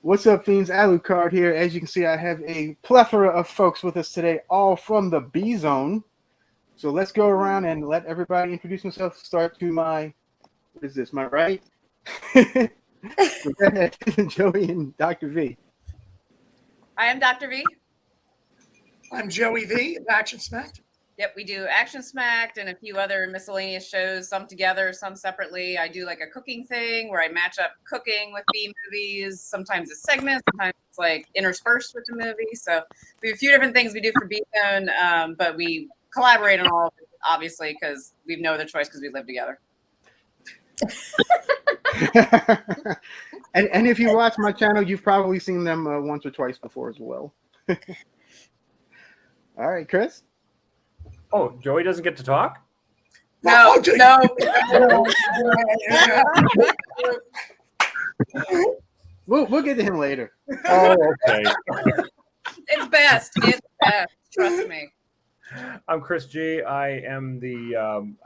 What's up, Fiends? Alucard here. As you can see, I have a plethora of folks with us today, all from the BZone. So let's go around and let everybody introduce themselves. Start to my, what is this, my right? Go ahead, Joey and Dr. V. I am Dr. V. I'm Joey V of Action Smacked. Yep, we do Action Smacked and a few other miscellaneous shows, some together, some separately. I do like a cooking thing where I match up cooking with B movies. Sometimes it's segments, sometimes it's like interspersed with the movie. So we have a few different things we do for BZone, but we collaborate on all of it, obviously, because we have no other choice because we live together. and if you watch my channel, you've probably seen them once or twice before as well. All right, Chris. Oh, Joey doesn't get to talk? No. We'll get to him later. Oh, okay. It's best. It's best. Trust me. I'm Chris G. I am the,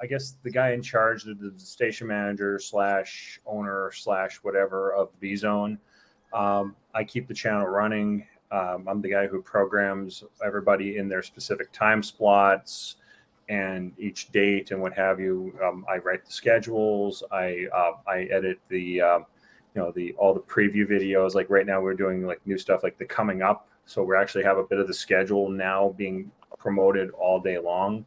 I guess, the guy in charge, the station manager / owner / whatever of BZone. I keep the channel running. I'm the guy who programs everybody in their specific time slots and each date and what have you. I write the schedules. I edit the all the preview videos. Like right now, we're doing like new stuff like the coming up. So we actually have a bit of the schedule now being promoted all day long,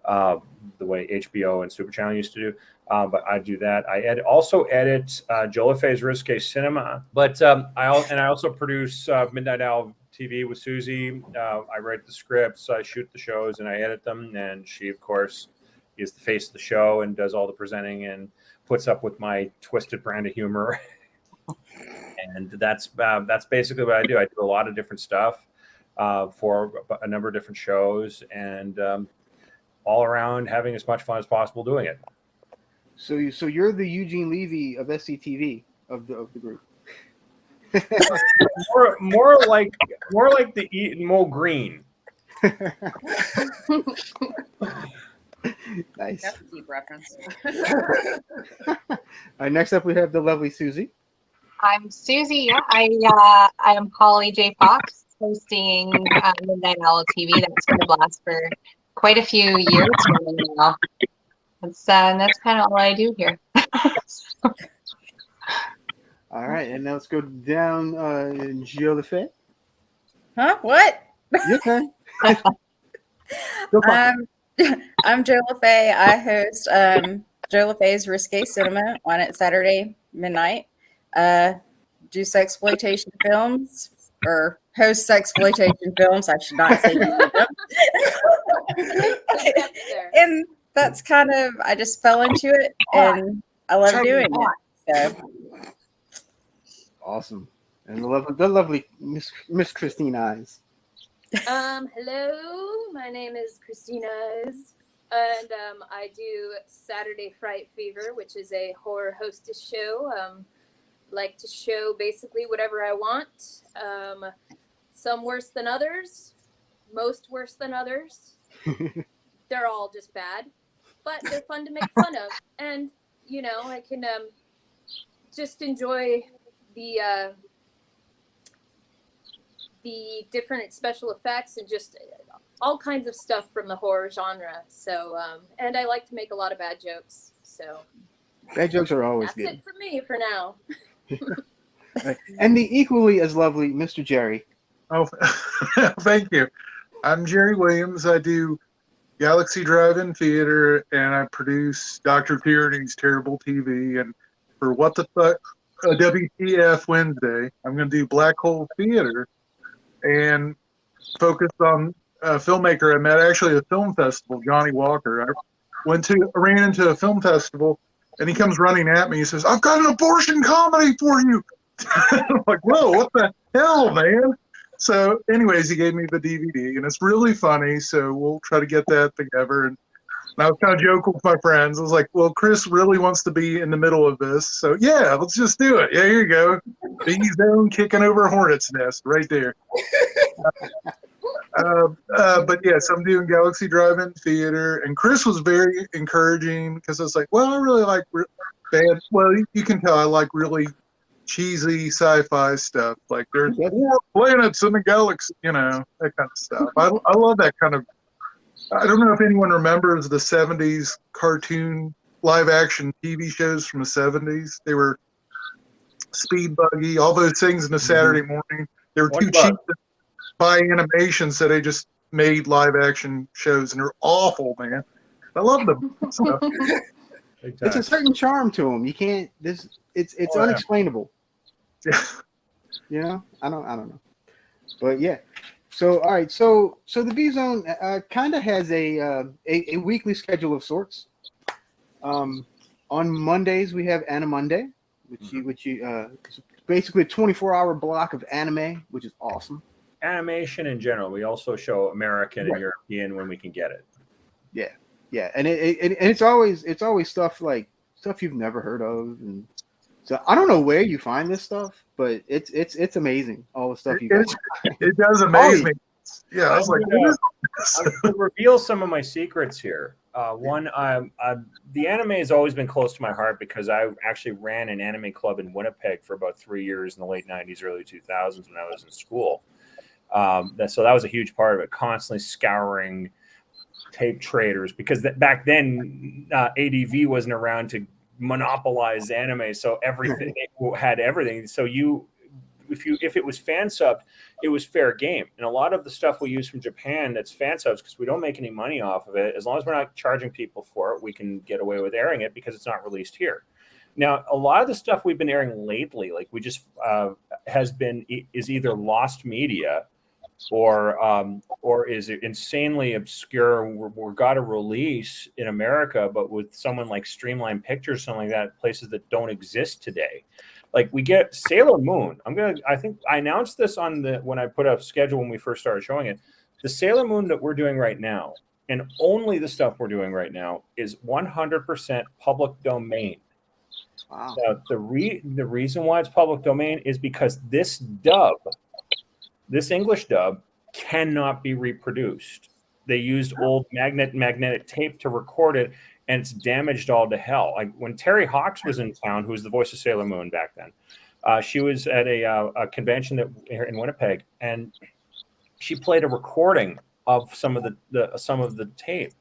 the way HBO and Super Channel used to do. But I do that. I also edit Jolefay's Risque Cinema. But I also produce Midnight Owl TV with Suzi. I write the scripts, I shoot the shows, and I edit them. And she, of course, is the face of the show and does all the presenting and puts up with my twisted brand of humor. And that's basically what I do. I do a lot of different stuff for a number of different shows, and all around having as much fun as possible doing it. So you're the Eugene Levy of SCTV of the group. more like the Eaton Mo Green. Nice. That's a deep reference. All right, next up we have the lovely Suzi. I'm Suzi. I am Holly J. Fox, hosting Midnight Owl TV. That's been a blast for quite a few years now. That's kind of all I do here. All right, and now let's go down Jolefay. Huh? What? Your turn. I'm Jolefay. I host Jolefay's Risque Cinema on at Saturday midnight. Do sexploitation films or host sexploitation films. I should not say that. And that's kind of, I just fell into it and I love doing it. So. Awesome. And the lovely Miss Christine Eyes. Hello, my name is Christina Eyes, and I do Saturday Fright Fever, which is a horror hostess show. Like to show basically whatever I want. Some worse than others, most worse than others. They're all just bad, but they're fun to make fun of, and I can just enjoy the different special effects and just all kinds of stuff from the horror genre. So, and I like to make a lot of bad jokes. So bad jokes are always that's good. it for me for now. Right. And the equally as lovely Mr. Jerry. Oh, thank you. I'm Jerry Williams. I do Galaxy Drive-In Theater, and I produce Dr. Tyranny's Terrible TV. And for What the Fuck, WTF Wednesday, I'm going to do Black Hole Theater and focus on a filmmaker I met actually at a film festival, Johnny Walker. I ran into a film festival, and he comes running at me. He says, "I've got an abortion comedy for you." I'm like, "Whoa, what the hell, man?" So anyways, he gave me the DVD, and it's really funny. So we'll try to get that together. And I was kind of joking with my friends. I was like, "Well, Chris really wants to be in the middle of this. So yeah, let's just do it." Yeah, here you go. BZone kicking over a hornet's nest right there. But yes, I'm doing Galaxy Drive-In Theater, and Chris was very encouraging because I was like, "Well, I really like bad." Well, you can tell I like really cheesy sci-fi stuff. Like there's more planets in the galaxy, you know, that kind of stuff. I love that kind of. I don't know if anyone remembers the 70s cartoon live action TV shows from the 70s. They were Speed Buggy, all those things in the Saturday morning. They were too cheap to buy animation, so they just made live action shows, and they're awful, man. I love them. So. It's a certain charm to them. You can't. It's unexplainable. Yeah. You know, I don't know, but yeah. So all right, so the BZone kind of has a weekly schedule of sorts. On Mondays we have Anime Monday, which is basically a 24-hour block of anime, which is awesome. Animation in general. We also show American and European when we can get it. Yeah, and it's always stuff you've never heard of, and so I don't know where you find this stuff, but it's amazing, all the stuff you guys. It does amaze me. Yeah, I was like, I'm going to reveal some of my secrets here. One, the anime has always been close to my heart because I actually ran an anime club in Winnipeg for about 3 years in the late 90s, early 2000s when I was in school. So that was a huge part of it, constantly scouring tape traders, because back then ADV wasn't around to monopolize anime, so everything had everything. So if it was fan subbed, it was fair game. And a lot of the stuff we use from Japan that's fan subs, because we don't make any money off of it, as long as we're not charging people for it, we can get away with airing it because it's not released here. Now, a lot of the stuff we've been airing lately, like we just is either lost media or is it insanely obscure. We're got a release in America, but with someone like Streamline Pictures, something like that, places that don't exist today. Like we get Sailor Moon. I think I announced this when I put a schedule when we first started showing it. The Sailor Moon that we're doing right now, and only the stuff we're doing right now, is 100% public domain. Wow. Now, the reason why it's public domain is because this English dub cannot be reproduced. They used old magnetic tape to record it, and it's damaged all to hell. Like when Terry Hawks was in town, who was the voice of Sailor Moon back then, she was at a convention in Winnipeg, and she played a recording of some of the tape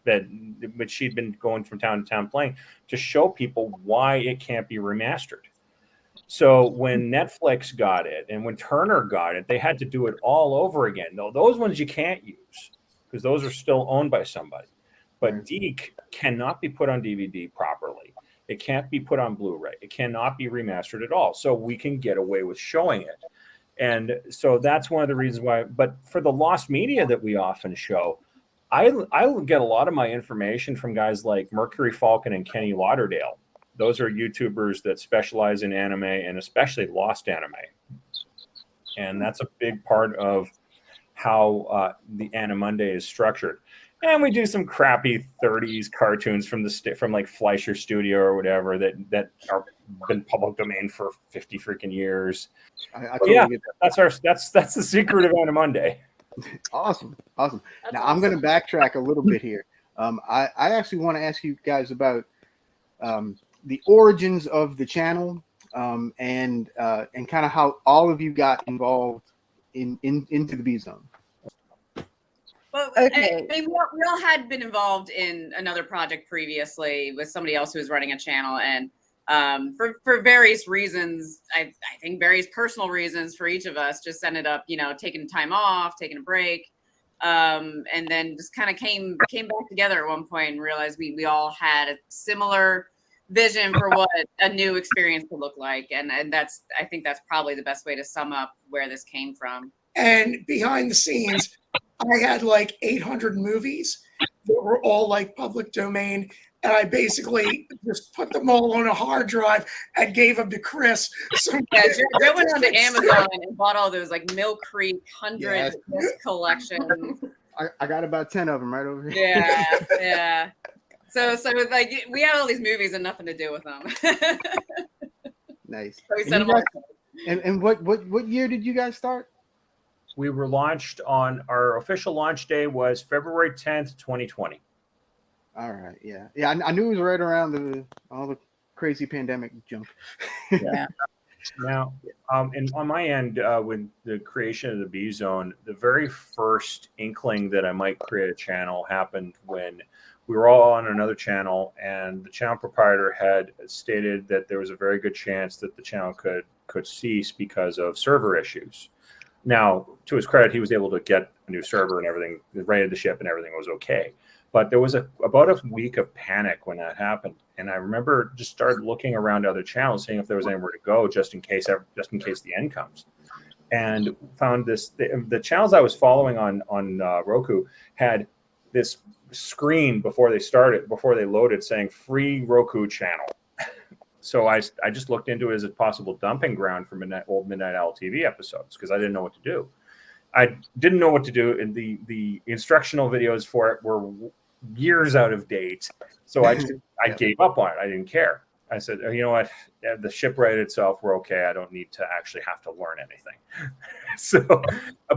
which she'd been going from town to town playing to show people why it can't be remastered. So when Netflix got it and when Turner got it, they had to do it all over again. Though those ones you can't use because those are still owned by somebody. But Deke cannot be put on DVD properly. It can't be put on Blu-ray. It cannot be remastered at all. So we can get away with showing it. And so that's one of the reasons why. But for the lost media that we often show, I get a lot of my information from guys like Mercury Falcon and Kenny Lauderdale. Those are YouTubers that specialize in anime and especially lost anime. And that's a big part of how the Anime Monday is structured. And we do some crappy 30s cartoons from like Fleischer Studio or whatever that are been public domain for 50 freaking years. I totally get that. That's the secret of Anime Monday. Awesome. That's Now awesome. I'm going to backtrack a little bit here. I actually want to ask you guys about the origins of the channel and kind of how all of you got involved into the BZone. Well, Okay. I mean, we all had been involved in another project previously with somebody else who was running a channel, and for various reasons, I think various personal reasons for each of us, just ended up, taking time off, taking a break, and then just kind of came back together at one point and realized we all had a similar vision for what a new experience could look like, and I think that's probably the best way to sum up where this came from. And behind the scenes, I had like 800 movies that were all like public domain. And I basically just put them all on a hard drive and gave them to Chris. So Yeah, Joe went on to Amazon and bought all those like Mill Creek 100 disc collections. I got about 10 of them right over here. Yeah. So like we had all these movies and nothing to do with them. Nice. So we And sent you them all. guys- and what year did you guys start? We were launched on our official launch day was February 10th, 2020. All right, yeah. I knew it was right around all the crazy pandemic junk. Yeah. Now, and on my end, with the creation of the BZone, the very first inkling that I might create a channel happened when we were all on another channel, and the channel proprietor had stated that there was a very good chance that the channel could cease because of server issues. Now, to his credit, he was able to get a new server and everything, rated the ship, and everything was okay. But there was about a week of panic when that happened, and I remember just started looking around other channels, seeing if there was anywhere to go, just in case the end comes, and found this. The channels I was following on Roku had this screen before they loaded, saying "free Roku channel." So I just looked into it as a possible dumping ground for old Midnight Owl TV episodes, because I didn't know what to do. I didn't know what to do, and the instructional videos for it were years out of date. So I gave up on it. I didn't care. I said, you know what? The ship righted itself. We're okay. I don't need to actually have to learn anything. So,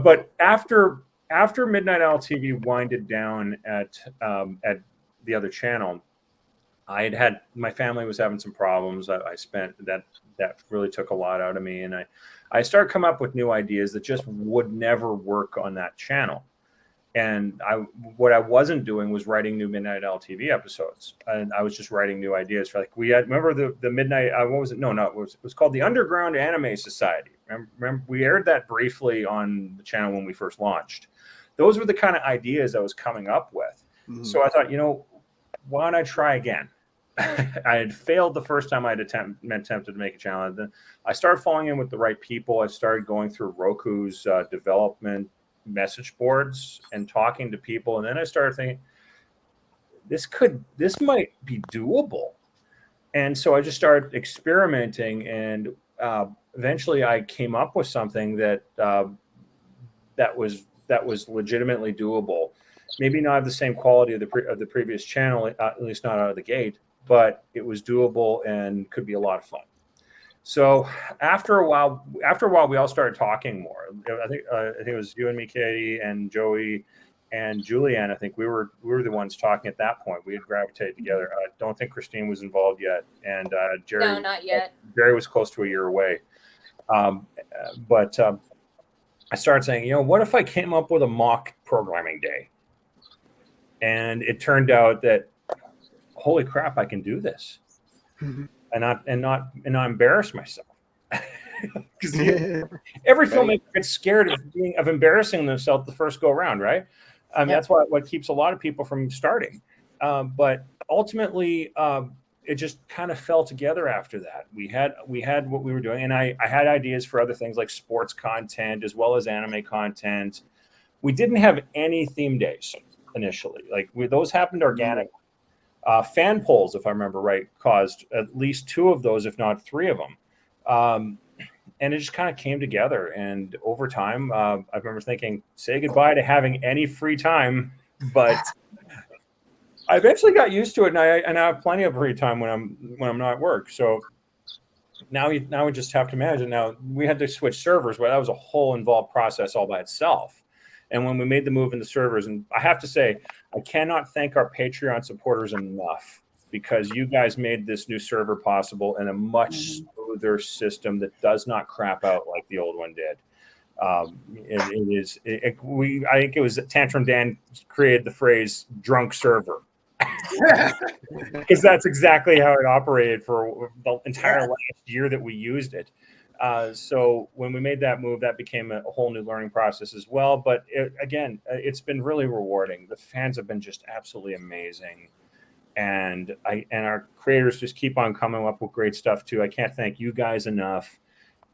but after Midnight Owl TV winded down at the other channel, my family was having some problems. I spent that really took a lot out of me, and I started coming up with new ideas that just would never work on that channel. And what I wasn't doing was writing new Midnight Owl TV episodes, and I was just writing new ideas for, like, remember the Midnight, what was it? No, it was called the Underground Anime Society. Remember we aired that briefly on the channel when we first launched. Those were the kind of ideas I was coming up with. Mm-hmm. So I thought, why don't I try again? I had failed the first time I'd attempted to make a channel. And then I started falling in with the right people. I started going through Roku's development message boards and talking to people, and then I started thinking, this might be doable. And so I just started experimenting, and eventually I came up with something that was legitimately doable. Maybe not of the same quality of the previous channel, at least not out of the gate, but it was doable and could be a lot of fun. So after a while, we all started talking more. I think it was you and me, Katie, and Joey, and Julianne. I think we were the ones talking at that point. We had gravitated together. I don't think Christine was involved yet, and Jerry. No, not yet. Jerry was close to a year away. But I started saying, what if I came up with a mock programming day? And it turned out that, holy crap, I can do this. Mm-hmm. And not embarrass myself, because every filmmaker gets scared of embarrassing themselves the first go around, right? That's what keeps a lot of people from starting. But ultimately, it just kind of fell together after that. We had what we were doing, and I had ideas for other things like sports content as well as anime content. We didn't have any theme days initially; those happened organically. Fan polls, if I remember right, caused at least 2 of those, if not 3 of them. And it just kind of came together. And over time, I remember thinking, say goodbye to having any free time. But I eventually got used to it, and I have plenty of free time when I'm not at work. So now we just have to manage it. Now, we had to switch servers, but that was a whole involved process all by itself. And when we made the move in the servers, and I have to say, I cannot thank our Patreon supporters enough, because you guys made this new server possible in a much smoother system that does not crap out like the old one did. I think it was Tantrum Dan created the phrase "drunk server," because that's exactly how it operated for the entire last year that we used it. So when we made that move, that became a whole new learning process as well. But it's been really rewarding. The fans have been just absolutely amazing. And our creators just keep on coming up with great stuff too. I can't thank you guys enough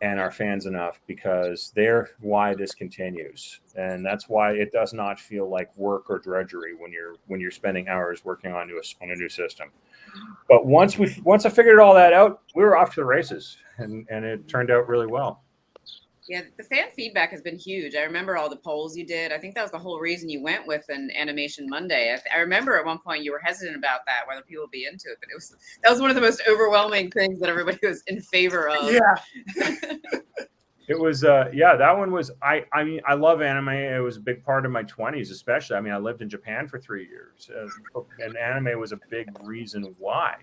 and our fans enough, because they're why this continues. And that's why it does not feel like work or drudgery when you're spending hours working on a new system. But once I figured all that out, we were off to the races, and it turned out really well. Yeah, the fan feedback has been huge. I remember all the polls you did. I think that was the whole reason you went with an Animation Monday. I remember at one point you were hesitant about that, whether people would be into it, but that was one of the most overwhelming things that everybody was in favor of. Yeah. It was, that one was, I mean, I love anime. It was a big part of my 20s, especially. I mean, I lived in Japan for 3 years, and anime was a big reason why.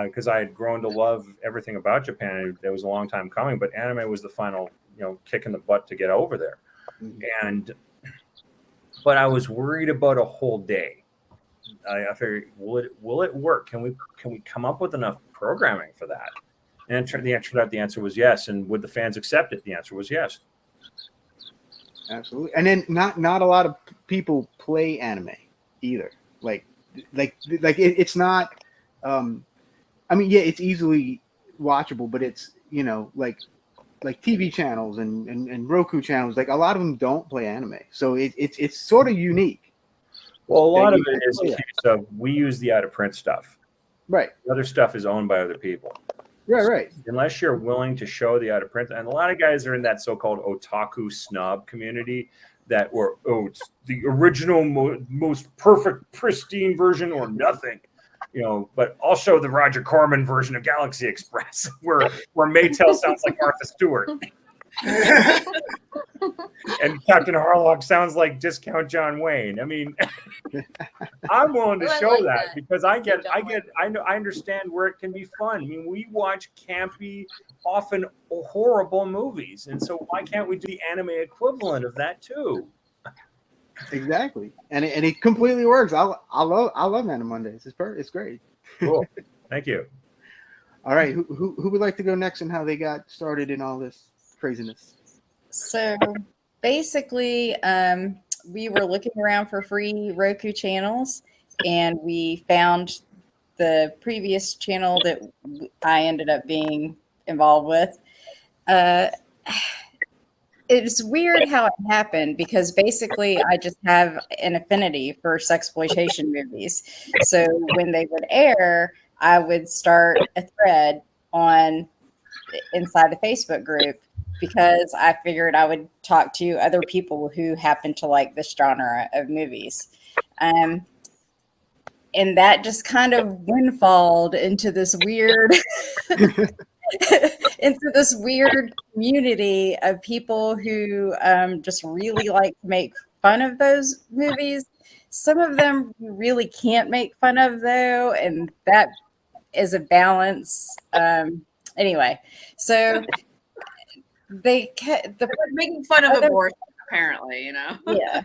because I had grown to love everything about Japan. It was a long time coming, but anime was the final, kick in the butt to get over there. But I was worried about a whole day. I figured, will it work? Can we come up with enough programming for that? And the answer was yes. And would the fans accept it? The answer was yes. Absolutely. And then not a lot of people play anime either. It's not. I mean, yeah, it's easily watchable, but it's like TV channels and Roku channels. Like a lot of them don't play anime, so it's sort of unique. Well, a lot of it is a case of we use the out of print stuff. Right. The other stuff is owned by other people. Right. Unless you're willing to show the out of print, and a lot of guys are in that so-called otaku snob community that were, it's the original, most perfect, pristine version or nothing. But I'll show the Roger Corman version of Galaxy Express, where Maytel sounds like Martha Stewart, and Captain Harlock sounds like Discount John Wayne. I mean, I'm willing to show that because I understand where it can be fun. I mean, we watch campy, often horrible movies, and so why can't we do the anime equivalent of that too? Exactly, and it completely works. I love Anime Mondays. It's great. Cool, thank you. All right, who would like to go next and how they got started in all this craziness? So basically, we were looking around for free Roku channels, and we found the previous channel that I ended up being involved with. It's weird how it happened because basically I just have an affinity for sexploitation movies. So when they would air, I would start a thread inside the Facebook group because I figured I would talk to other people who happen to like this genre of movies. And that just kind of windfalled into this weird community of people who just really like to make fun of those movies. Some of them you really can't make fun of though, and that is a balance. Anyway, so they kept making fun of abortion, apparently, Yeah.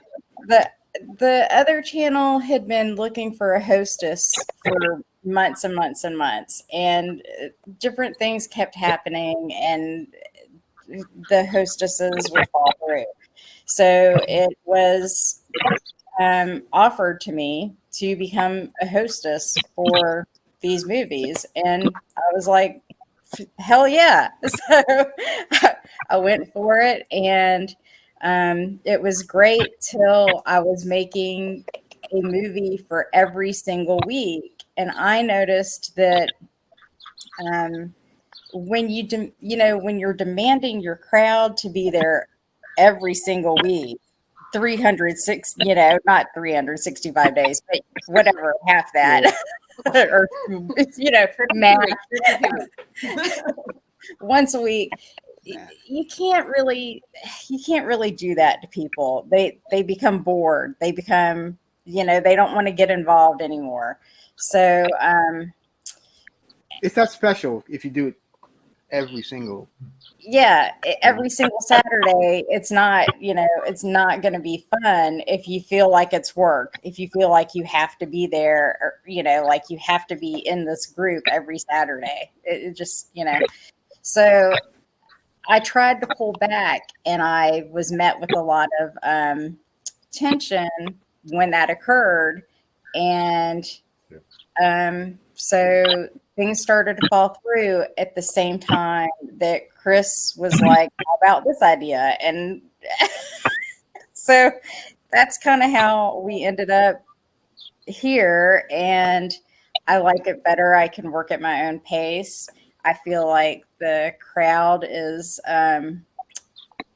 The other channel had been looking for a hostess for months and months and months, and different things kept happening, and the hostesses would fall through. So it was offered to me to become a hostess for these movies, and I was like, hell yeah. So I went for it, and it was great till I was making a movie for every single week, and I noticed that when when you're demanding your crowd to be there every single week, 306, not 365 days, but whatever, half that, or math, once a week. You can't really do that to people. They become bored. They become, they don't want to get involved anymore. So it's not special if you do it every single Saturday. It's not, it's not going to be fun if you feel like it's work, if you feel like you have to be there, or, like you have to be in this group every Saturday. It just, so I tried to pull back, and I was met with a lot of tension when that occurred. And so things started to fall through at the same time that Chris was like, how about this idea? And so that's kind of how we ended up here. And I like it better. I can work at my own pace. I feel like the crowd is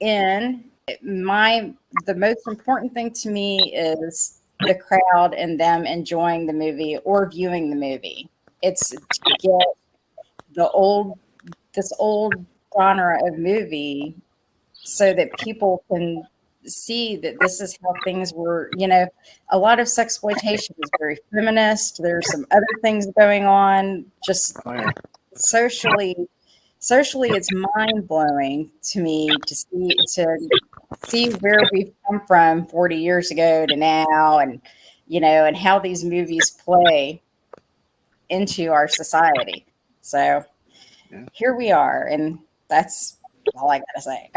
in. The most important thing to me is the crowd and them enjoying the movie or viewing the movie. It's to get this old genre of movie so that people can see that this is how things were. A lot of sexploitation is very feminist. There's some other things going on. Just socially, it's mind blowing to me to see where we've come from 40 years ago to now, and and how these movies play into our society. So here we are, and that's all I gotta say.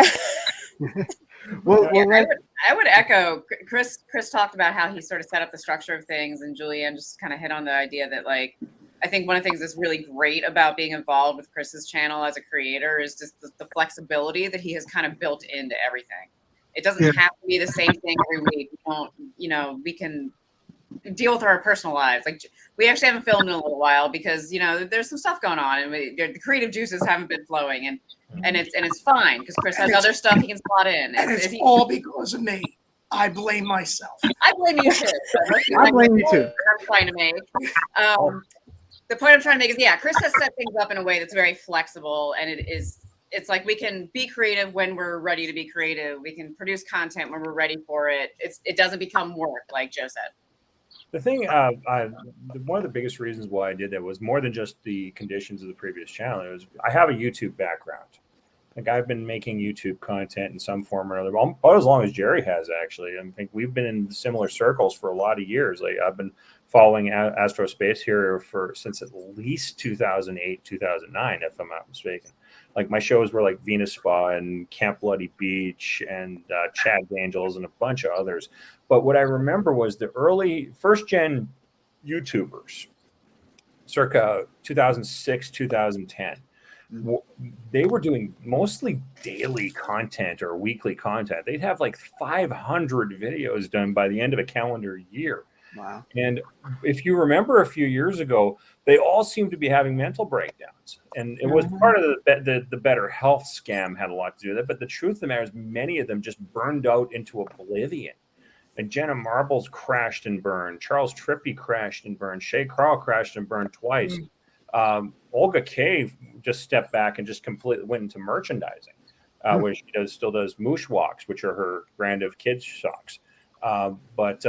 I would echo Chris. Chris talked about how he sort of set up the structure of things, and Julianne just kind of hit on the idea that, like, I think one of the things that's really great about being involved with Chris's channel as a creator is just the flexibility that he has kind of built into everything. It doesn't have to be the same thing every week. We can deal with our personal lives. Like, we actually haven't filmed in a little while because there's some stuff going on, and the creative juices haven't been flowing, and it's fine because Chris has other stuff he can slot in. And it's all because of me. I blame myself. I blame you too. I blame you too. I'm trying to make. The point I'm trying to make is, Chris has set things up in a way that's very flexible, and it's like we can be creative when we're ready to be creative. We can produce content when we're ready for it. It doesn't become work, like Joe said. The thing, one of the biggest reasons why I did that was more than just the conditions of the previous channel. It was I have a YouTube background. Like, I've been making YouTube content in some form or another, about as long as Jerry has, actually. I think we've been in similar circles for a lot of years. Like, I've been following Astrospace here since at least 2008, 2009, if I'm not mistaken. Like, my shows were like Venus Spa and Camp Bloody Beach and Chad's Angels and a bunch of others. But what I remember was the early first-gen YouTubers, circa 2006, 2010. They were doing mostly daily content or weekly content. They'd have like 500 videos done by the end of a calendar year. Wow. And if you remember a few years ago, they all seemed to be having mental breakdowns. And it was part of the Better Health scam had a lot to do with it. But the truth of the matter is many of them just burned out into oblivion. And Jenna Marbles crashed and burned. Charles Trippy crashed and burned. Shay Carl crashed and burned twice. Olga K just stepped back and just completely went into merchandising, where she still does Moosh Walks, which are her brand of kids socks. But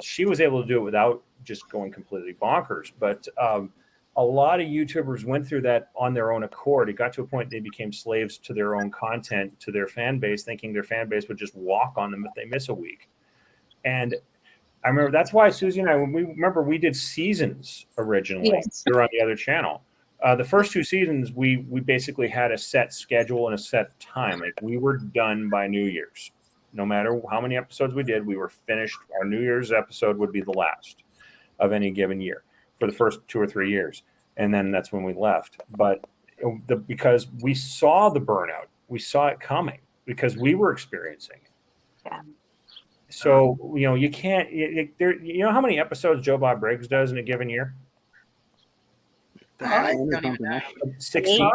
she was able to do it without just going completely bonkers. But a lot of YouTubers went through that on their own accord. It got to a point they became slaves to their own content, to their fan base, thinking their fan base would just walk on them if they miss a week. And I remember that's why Suzi and I, we did seasons originally. Yes. We were on the other channel. The first two seasons, we basically had a set schedule and a set time. Like, we were done by New Year's. No matter how many episodes we did, we were finished. Our New Year's episode would be the last of any given year for the first 2 or 3 years. And then that's when we left. But because we saw the burnout, we saw it coming because we were experiencing it. Yeah. So, you can't, how many episodes Joe Bob Briggs does in a given year? I don't even know. 16.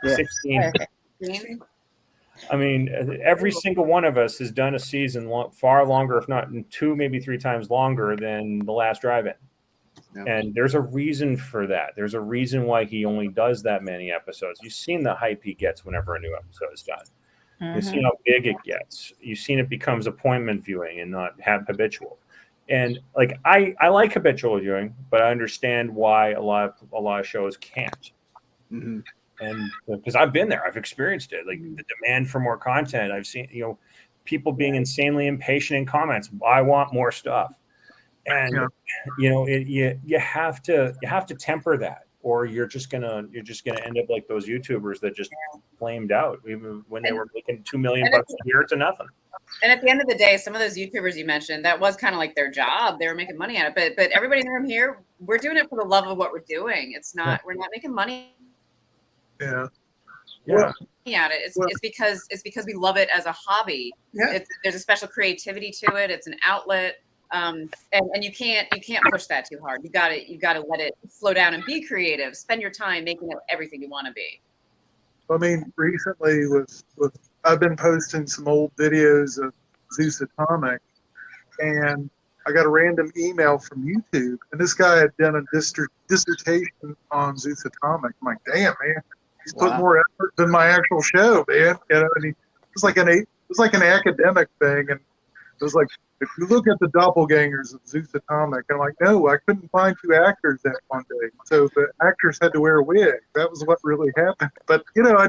Yeah. 16. I mean, every single one of us has done a season far longer, if not 2, maybe 3 times longer than the last drive-in. Yeah. And there's a reason for that. There's a reason why he only does that many episodes. You've seen the hype he gets whenever a new episode is done. You've seen how big it gets. You've seen it becomes appointment viewing and not habitual. And like I like habitual viewing, but I understand why a lot of shows can't. And because I've been there, I've experienced it. Like the demand for more content. I've seen people being insanely impatient in comments. I want more stuff, and you have to temper that, or you're just gonna end up like those YouTubers that just flamed out even when they were making $2 million a year to nothing. And at the end of the day, some of those YouTubers you mentioned, that was kind of like their job. They were making money at it. But everybody in the room here, we're doing it for the love of what we're doing. It's not we're not making money. Yeah. At it. It's because we love it as a hobby. Yeah. There's a special creativity to it. It's an outlet. And you can't push that too hard. You gotta let it slow down and be creative. Spend your time making it everything you want to be. I mean, recently with I've been posting some old videos of Zeus Atomic, and I got a random email from YouTube, and this guy had done a dissertation on Zeus Atomic. I'm like, damn, man, he's put more effort than my actual show, man. And it was like an academic thing, and It was like, if you look at the doppelgangers of Zeus Atomic, I'm like, no, I couldn't find two actors that one day. So the actors had to wear a wig. That was what really happened. But, you know,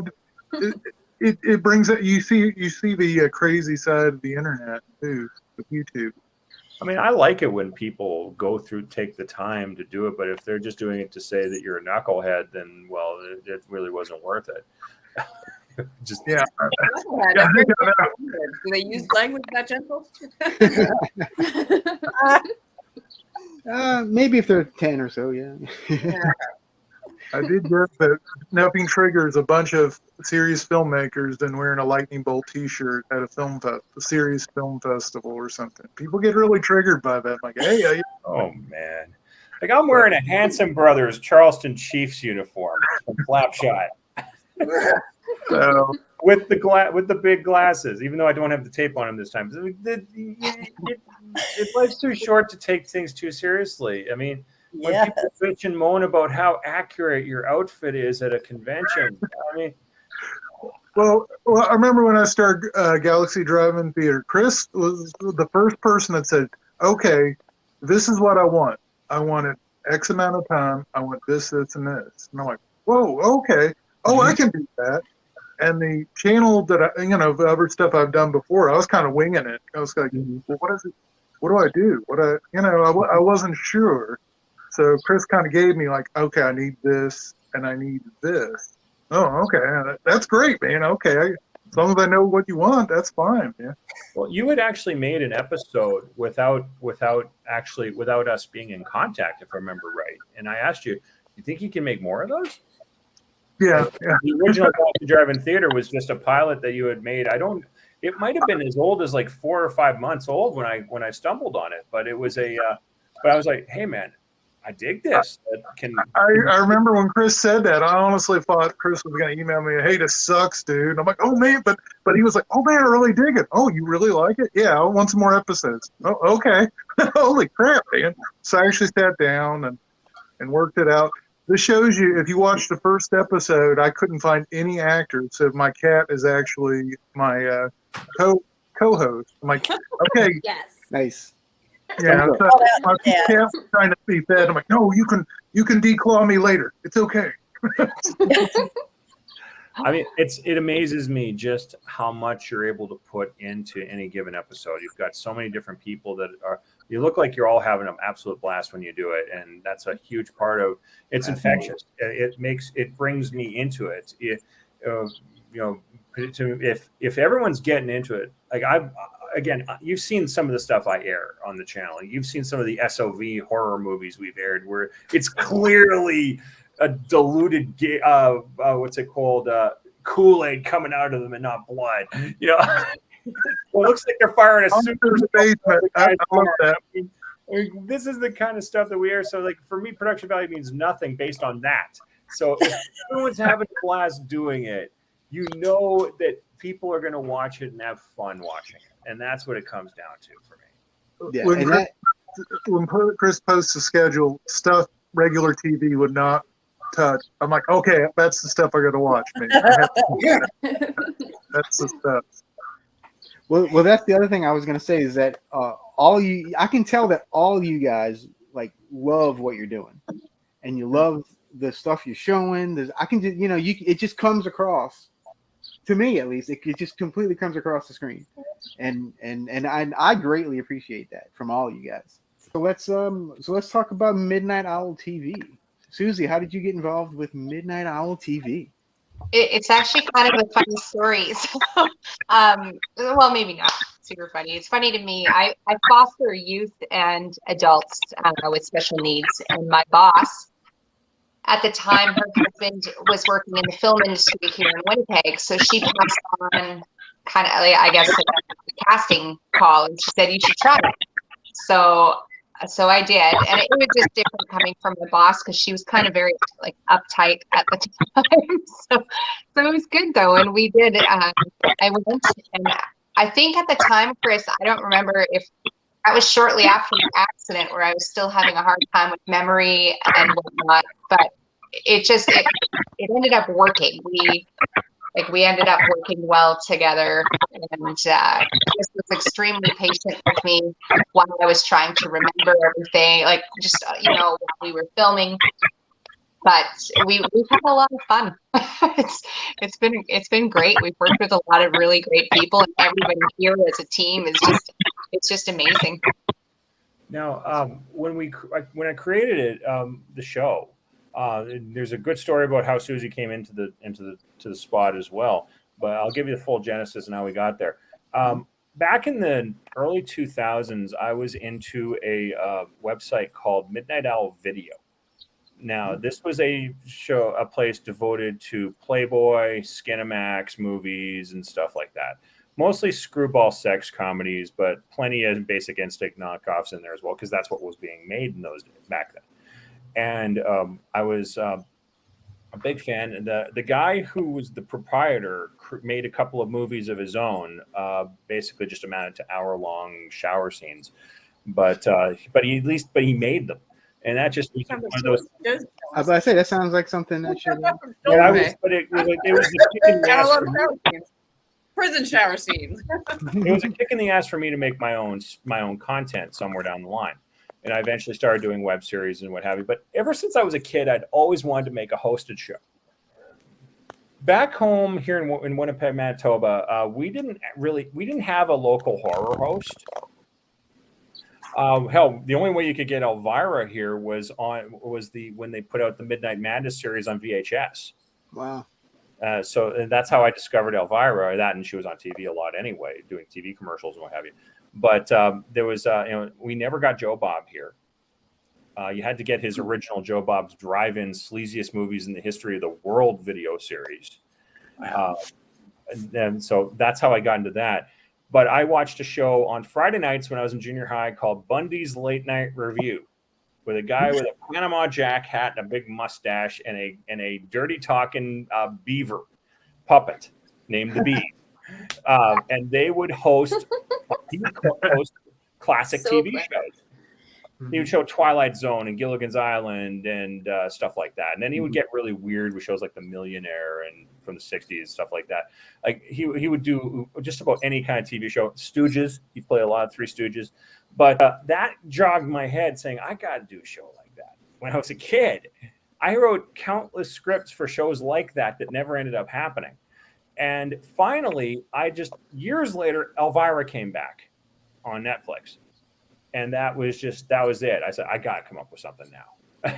it brings it, you see the crazy side of the internet too, with YouTube. I mean, I like it when people take the time to do it, but if they're just doing it to say that you're a knucklehead, then, well, it really wasn't worth it. Just yeah. Do they use language that gentle? Maybe if they're 10 or so, yeah. I did get that Nothing triggers a bunch of serious filmmakers and wearing a lightning bolt T-shirt at a serious film festival or something. People get really triggered by that. I'm like, hey, oh man, like I'm wearing a Hanson Brothers Charleston Chiefs uniform from Flapshot. So, with the big glasses, even though I don't have the tape on them this time. Life's too short to take things too seriously. I mean, when people bitch and moan about how accurate your outfit is at a convention, I mean, well, I remember when I started Galaxy Drive-In Theater, Chris was the first person that said, okay, this is what I want. I want it X amount of time. I want this, this, and this. And I'm like, whoa, okay. Oh, I can do that. And the channel that the other stuff I've done before, I was kind of winging it. I was like, well, what is it? What do I do? I wasn't sure. So Chris kind of gave me like, okay, I need this and I need this. Oh, okay, that's great, man. Okay, as long as I know what you want, that's fine, man. Well, you had actually made an episode without us being in contact, if I remember right. And I asked you, you think you can make more of those? Yeah. The original Galaxy Drive-In Theater was just a pilot that you had made. It might have been as old as like 4 or 5 months old when I stumbled on it, but it was but I was like, hey man, I dig this. I remember when Chris said that, I honestly thought Chris was going to email me, hey, this sucks, dude. I'm like, oh man, but he was like, oh man, I really dig it. Oh, you really like it? Yeah, I want some more episodes. Oh, okay. Holy crap, man. So I actually sat down and worked it out. This shows you, if you watch the first episode, I couldn't find any actors. So my cat is actually my co-host. I'm like, okay. Yes. Nice. Yeah, so my cat's trying to be fed. I'm like, no, you can declaw me later. It's okay. I mean, it amazes me just how much you're able to put into any given episode. You've got so many different people that you look like you're all having an absolute blast when you do it, and that's a huge part of it's infectious. It brings me into it. If everyone's getting into it, like again, you've seen some of the stuff I air on the channel. You've seen some of the SOV horror movies we've aired where it's clearly a diluted, what's it called? Kool-Aid coming out of them and not blood. Well, it looks like they're firing a super basement. I love that. This is the kind of stuff that we air. So, like, for me, production value means nothing based on that. So if everyone's having a blast doing it, you know that people are going to watch it and have fun watching it. And that's what it comes down to for me. Yeah, when Chris posts a schedule, stuff regular TV would not touch. I'm like, okay, that's the stuff I got to watch, man. That's the stuff. Well, that's the other thing I was gonna say is that I can tell that all you guys like love what you're doing, and you love the stuff you're showing. It just comes across, to me at least. It just completely comes across the screen, and I greatly appreciate that from all you guys. So let's talk about Midnight Owl TV. Suzi, how did you get involved with Midnight Owl TV? It's actually kind of a funny story. So, well, maybe not super funny. It's funny to me. I foster youth and adults with special needs, and my boss at the time, her husband was working in the film industry here in Winnipeg, so she passed on kind of, I guess, like a casting call, and she said, you should try it. So I did, and it was just different coming from my boss because she was kind of very like uptight at the time. So it was good though, and we did. I went, and I think at the time, Chris, I don't remember if that was shortly after the accident where I was still having a hard time with memory and whatnot, but it ended up working. like we ended up working well together, and Chris was extremely patient with me while I was trying to remember everything, like just while we were filming. But we've had a lot of fun. it's been great. We've worked with a lot of really great people, and everybody here as a team is just amazing. Now, when I created it, the show, there's a good story about how Suzi came into the spot as well. But I'll give you the full genesis and how we got there. Back in the early 2000s, I was into a website called Midnight Owl Video. Now, this was a place devoted to Playboy, Skinamax movies, and stuff like that. Mostly screwball sex comedies, but plenty of Basic Instinct knockoffs in there as well, because that's what was being made in those days back then. And I was a big fan. And the guy who was the proprietor made a couple of movies of his own, basically just amounted to hour-long shower scenes. But he made them. And that just was one of those. I was about to say, that sounds like something that should. But it was a kick in the ass for me. Prison shower scenes. It was a kick in the ass for me to make my own content somewhere down the line. And I eventually started doing web series and what have you. But ever since I was a kid, I'd always wanted to make a hosted show. Back home here in Winnipeg, Manitoba, we didn't have a local horror host. Hell, the only way you could get Elvira here was when they put out the Midnight Madness series on VHS. Wow. So that's how I discovered Elvira. That, and she was on TV a lot anyway, doing TV commercials and what have you. But there was, we never got Joe Bob here. You had to get his original Joe Bob's Drive-In Sleaziest Movies in the History of the World video series. Wow. And so that's how I got into that. But I watched a show on Friday nights when I was in junior high called Bundy's Late Night Review, with a guy with a Panama Jack hat and a big mustache and a dirty talking beaver puppet named the Bee. And they would host classic TV shows. He would show Twilight Zone and Gilligan's Island and stuff like that. And then he would get really weird with shows like The Millionaire and from the 60s, stuff like that. Like he would do just about any kind of TV show. Stooges, he played a lot of Three Stooges. But that jogged my head saying, I got to do a show like that. When I was a kid, I wrote countless scripts for shows like that never ended up happening. And finally, years later, Elvira came back on Netflix. And that was it. I said, I got to come up with something now.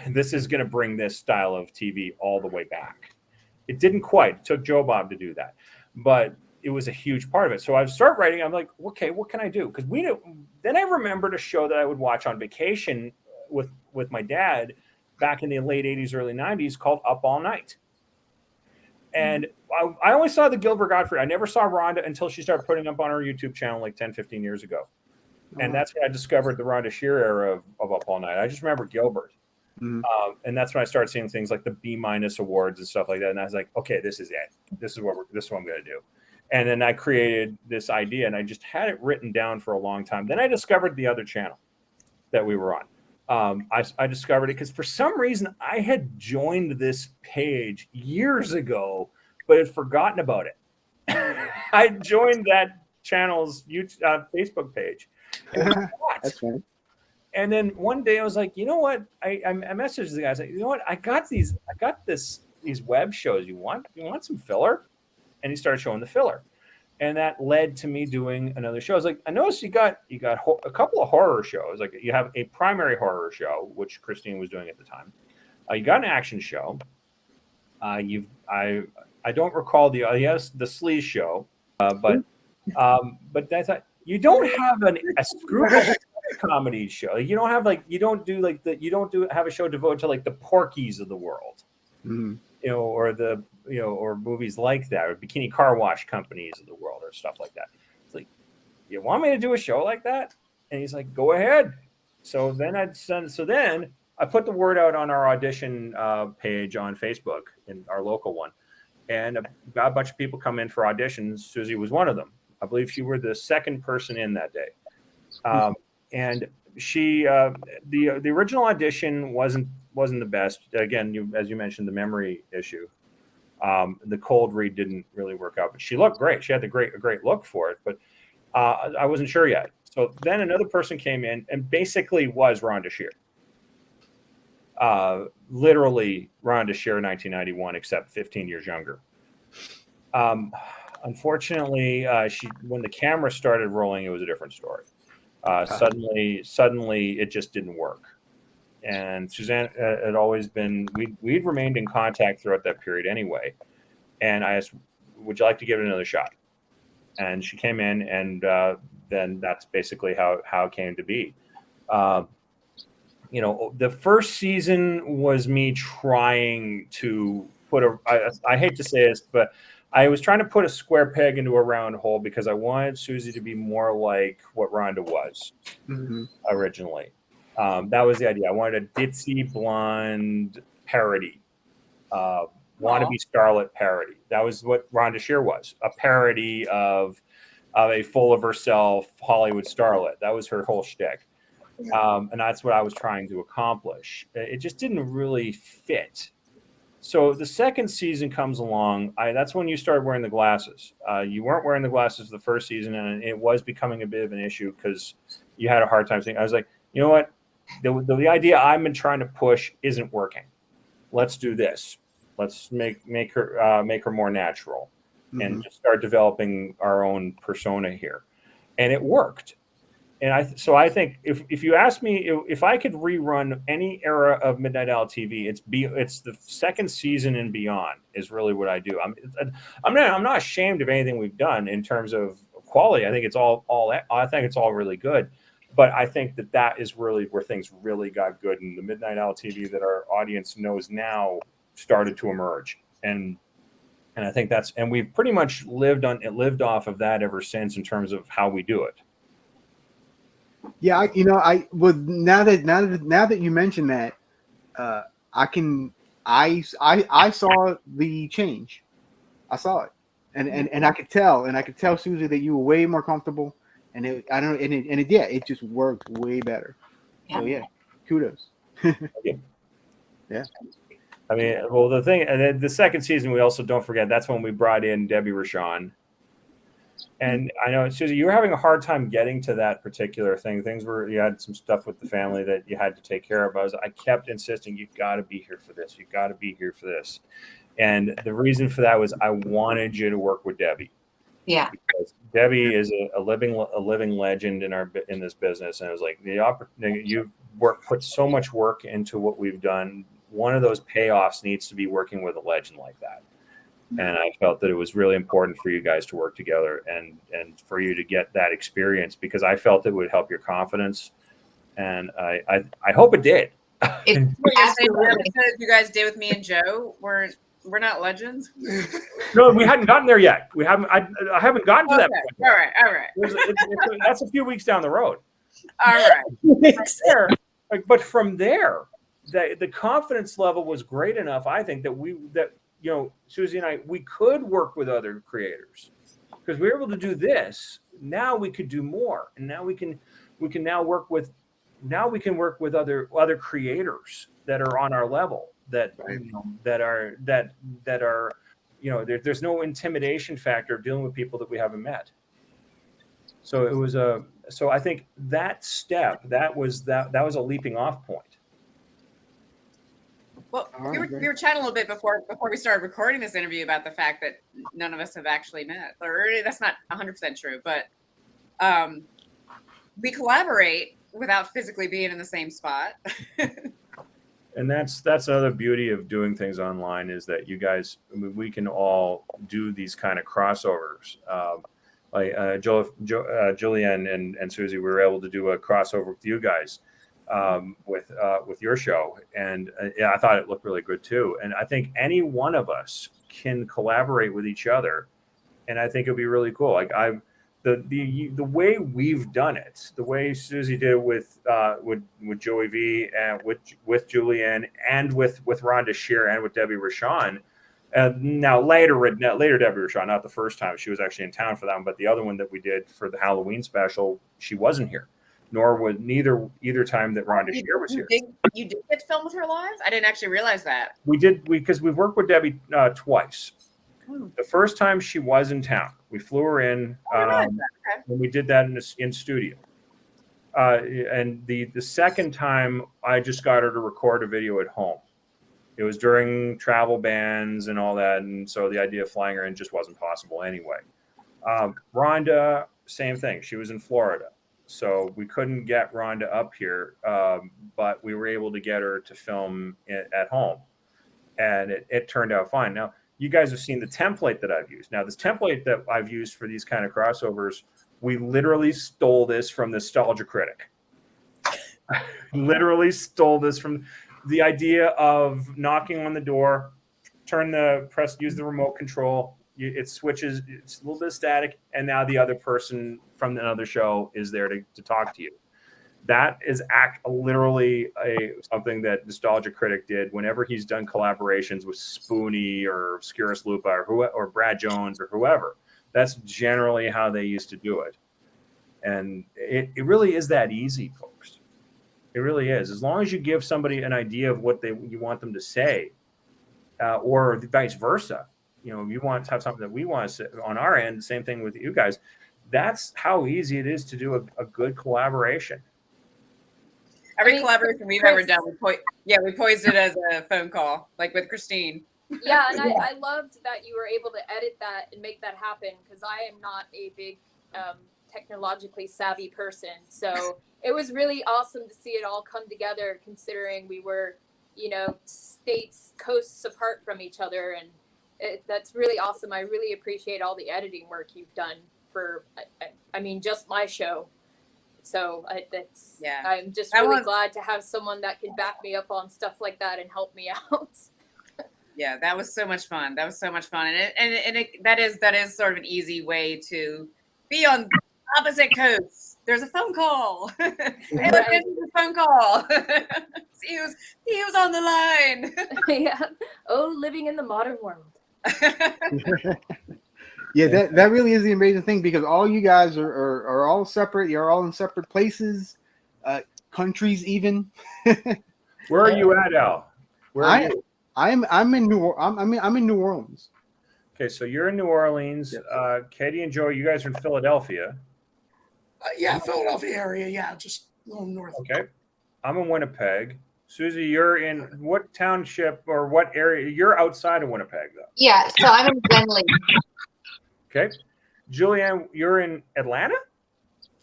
This is going to bring this style of TV all the way back. It didn't quite. It took Joe Bob to do that. But it was a huge part of it. So I started writing. I'm like, okay, what can I do? Because then I remembered a show that I would watch on vacation with my dad back in the late 80s, early 90s called Up All Night. And I only saw the Gilbert Gottfried. I never saw Rhonda until she started putting up on her YouTube channel like 10, 15 years ago. And that's when I discovered the Rhonda Shear era of Up All Night. I just remember Gilbert. Mm-hmm. And that's when I started seeing things like the B- awards and stuff like that. And I was like, okay, this is it. This is what I'm going to do. And then I created this idea, and I just had it written down for a long time. Then I discovered the other channel that we were on. I discovered it because for some reason I had joined this page years ago, but had forgotten about it. I joined that channel's Facebook page. That's funny. And then one day I was like, you know what? I messaged the guy. I was like, you know what? I got these web shows. You want some filler? And he started showing the filler, and that led to me doing another show. I was like, I noticed you got a couple of horror shows. Like you have a primary horror show, which Christine was doing at the time. You got an action show. I don't recall the sleaze show, but I thought you don't have a screwball comedy show. You don't have have a show devoted to like the Porkies of the world, or movies like that, or bikini car wash companies of the world, or stuff like that. It's like, you want me to do a show like that? And he's like, go ahead. So then I put the word out on our audition page on Facebook, in our local one, and got a bunch of people come in for auditions. Suzi was one of them. I believe you were the second person in that day. And she, the original audition wasn't the best. Again, as you mentioned, the memory issue. The cold read didn't really work out, but she looked great. She had a great look for it, but I wasn't sure yet. So then another person came in and basically was Rhonda Shear. Literally Rhonda Shear 1991, except 15 years younger. Unfortunately, when the camera started rolling, it was a different story. Suddenly it just didn't work. And Suzanne had always been, we'd remained in contact throughout that period anyway. And I asked, would you like to give it another shot? And she came in, and then that's basically how it came to be. The first season was me trying to put I hate to say this, but I was trying to put a square peg into a round hole because I wanted Suzi to be more like what Rhonda was originally. That was the idea. I wanted a ditzy blonde parody, wannabe starlet parody. That was what Rhonda Shear was, a parody of a full of herself Hollywood starlet. That was her whole shtick. And that's what I was trying to accomplish. It just didn't really fit. So the second season comes along. That's when you started wearing the glasses. You weren't wearing the glasses the first season, and it was becoming a bit of an issue because you had a hard time saying. I was like, you know what? The idea I've been trying to push isn't working. Let's do this. Let's make her more natural, and just start developing our own persona here. And it worked. And I think if you ask me if I could rerun any era of Midnight Owl TV, it's the second season and beyond is really what I do. I'm not ashamed of anything we've done in terms of quality. I think it's all really good. But I think that is really where things really got good, and the Midnight Owl TV that our audience knows now started to emerge. And I think and we've pretty much lived off of that ever since in terms of how we do it. Yeah, now that you mention that, I saw the change. I saw it, and I could tell Suzi that you were way more comfortable, and it just worked way better. Yeah. So yeah, kudos. Yeah. I mean, well, the thing, and then the second season, we also don't forget that's when we brought in Debbie Rochon. And I know, Suzi, you were having a hard time getting to that particular thing. You had some stuff with the family that you had to take care of. I kept insisting, you've got to be here for this. You've got to be here for this. And the reason for that was I wanted you to work with Debbie. Yeah. Because Debbie is a living legend in this business. And it was like you've put so much work into what we've done. One of those payoffs needs to be working with a legend like that. And I felt that it was really important for you guys to work together and for you to get that experience, because I felt it would help your confidence. And I hope it did. What you're saying, the episodes you guys did with me and Joe we're not legends? No, we hadn't gotten there yet. We haven't. I haven't gotten to that point. All right. That's a few weeks down the road. All right. But from there, the confidence level was great enough, I think, that Suzi and I, we could work with other creators because we were able to do this. Now we could do more, and now we can work with other creators that are on our level that are there's no intimidation factor of dealing with people that we haven't met. So it was so I think that was a leaping off point. Well, we were chatting a little bit before we started recording this interview about the fact that none of us have actually met. Or that's not 100% true, but we collaborate without physically being in the same spot. And that's another beauty of doing things online is that you guys, we can all do these kind of crossovers. Like Julianne and Suzi, we were able to do a crossover with you guys. With your show, and I thought it looked really good too. And I think any one of us can collaborate with each other, and I think it'd be really cool. Like the way we've done it, the way Suzi did with Joey V and with Julianne and with Rhonda Shear and with Debbie Rochon. Now later Debbie Rochon, not the first time she was actually in town for that one, but the other one that we did for the Halloween special, she wasn't here. nor would either time that Rhonda Shear was here. You did get to film with her live? I didn't actually realize that. We did, because we've worked with Debbie twice. The first time she was in town, we flew her in, and we did that in studio. And the second time, I just got her to record a video at home. It was during travel bans and all that, and so the idea of flying her in just wasn't possible anyway. Rhonda, same thing. She was in Florida, so we couldn't get Rhonda up here, but we were able to get her to film at home, and it turned out fine. Now, you guys have seen the template that I've used. Now, this template that I've used for these kind of crossovers, we literally stole this from Nostalgia Critic. Literally stole this from the idea of knocking on the door, use the remote control. It switches, it's a little bit static, and now the other person from another show is there to talk to you. That is literally something that Nostalgia Critic did whenever he's done collaborations with Spoonie or Skirus Lupa or Brad Jones or whoever. That's generally how they used to do it. And it really is that easy, folks. It really is. As long as you give somebody an idea of what you want them to say, or vice versa. You know, you want to have something that we want to say on our end, same thing with you guys. That's how easy it is to do a good collaboration. Every collaboration we've ever done, we poised it as a phone call, like with Christine. Yeah, and I loved that you were able to edit that and make that happen, because I am not a big technologically savvy person. So it was really awesome to see it all come together, considering we were, states, coasts apart from each other. And that's really awesome. I really appreciate all the editing work you've done for, just my show. So I'm just really glad to have someone that can back me up on stuff like that and help me out. Yeah, that was so much fun. That is sort of an easy way to be on opposite coasts. There's a phone call. Hey, look, there's a phone call. he was on the line. Yeah. Oh, living in the modern world. Yeah, that really is the amazing thing, because all you guys are all separate. You're all in separate places, countries even. Where are you at, Al? Where are you? I'm in New Orleans. Okay, so you're in New Orleans. Yep. Katie and Joe, you guys are in Philadelphia. Philadelphia area. Yeah, just a little north. Okay, I'm in Winnipeg. Suzi, you're in what township or what area? You're outside of Winnipeg, though. Yeah, so I'm in Glenlee. Okay, Julianne, you're in Atlanta?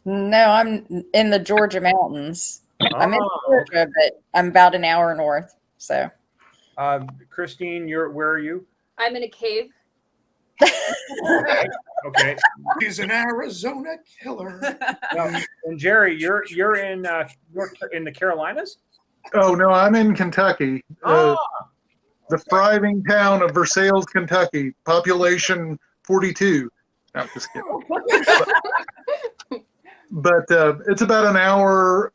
No, I'm in the Georgia mountains. I'm in Georgia, but I'm about an hour north. So, Christine, where are you? I'm in a cave. Okay. He's an Arizona killer. And Jerry, you're in the Carolinas? Oh no, I'm in Kentucky. The thriving town of Versailles, Kentucky. Population 42. No, I'm just kidding. But it's about an hour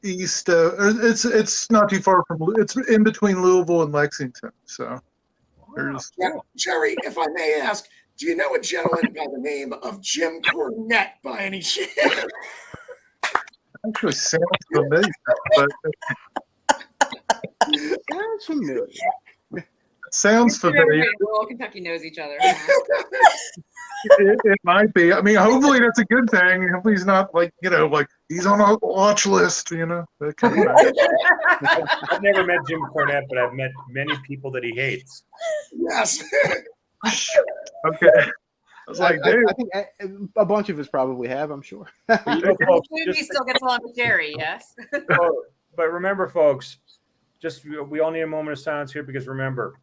east. It's not too far from. It's in between Louisville and Lexington. So there's. Now, Jerry, if I may ask, do you know a gentleman by the name of Jim Cornette by any chance? Actually sounds familiar, but Sounds familiar. sounds familiar. All Kentucky knows each other. It might be. I mean, hopefully that's a good thing. Hopefully he's not like he's on a watch list. That kind of thing. I've never met Jim Cornette, but I've met many people that he hates. Yes. Okay. I was like, dude. I think a bunch of us probably have. I'm sure. Suzi still gets along with Jerry, yes. But remember, folks, we all need a moment of silence here, because remember,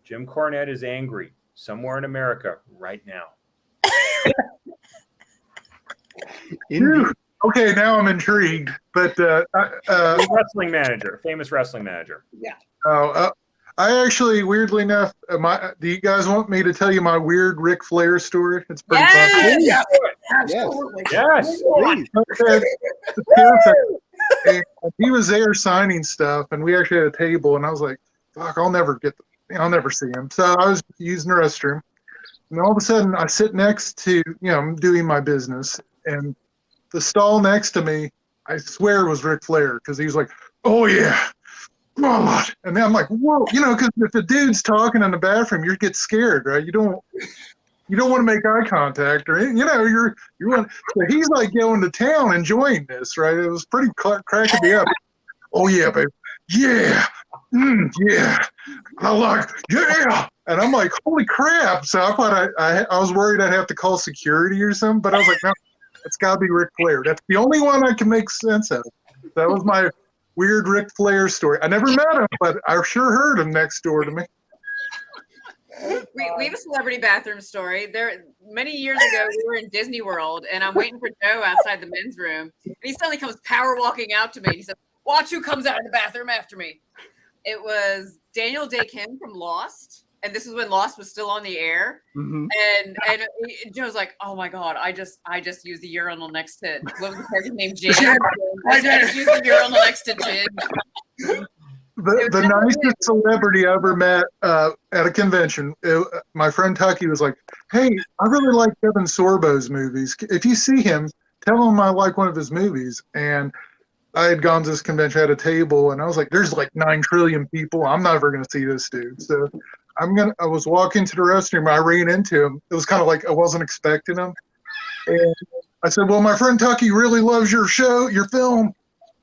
Jim Cornette is angry somewhere in America right now. Indeed. Okay, now I'm intrigued. But Wrestling manager, famous wrestling manager. Yeah. I actually, weirdly enough, do you guys want me to tell you my weird Ric Flair story? It's pretty fun. Yeah, absolutely. Yes. Please. And he was there signing stuff, and we actually had a table, and I was like, "Fuck, I'll never see him." So I was using the restroom, and all of a sudden, I sit next to, I'm doing my business, and the stall next to me, I swear it was Ric Flair, because he was like, "Oh yeah, God," and then I'm like, "Whoa," because if the dude's talking in the bathroom, you get scared, right? You don't want to make eye contact, or you want. So he's like going to town, enjoying this, right? It was pretty cracking me up. "Oh yeah, babe, yeah, yeah, I like, yeah," and I'm like, "Holy crap!" So I thought I was worried I'd have to call security or something, but I was like, "No, it's got to be Ric Flair. That's the only one I can make sense of." That was my weird Ric Flair story. I never met him, but I sure heard him next door to me. We have a celebrity bathroom story. There, many years ago, we were in Disney World, and I'm waiting for Joe outside the men's room, and he suddenly comes power walking out to me. And he said, "Watch who comes out of the bathroom after me." It was Daniel Day Kim from Lost, and this is when Lost was still on the air. Mhm. And Joe's like, "Oh my God, I just used the urinal next to, what was the character's name? Jin. I just used the urinal next to Jin." The nicest celebrity I ever met at a convention, my friend Tucky was like, "Hey, I really like Kevin Sorbo's movies. If you see him, tell him I like one of his movies." And I had gone to this convention at a table, and I was like, "There's like 9 trillion people. I'm never going to see this dude." So I was walking to the restroom. I ran into him. It was kind of like I wasn't expecting him. And I said, "Well, my friend Tucky really loves your show, your film."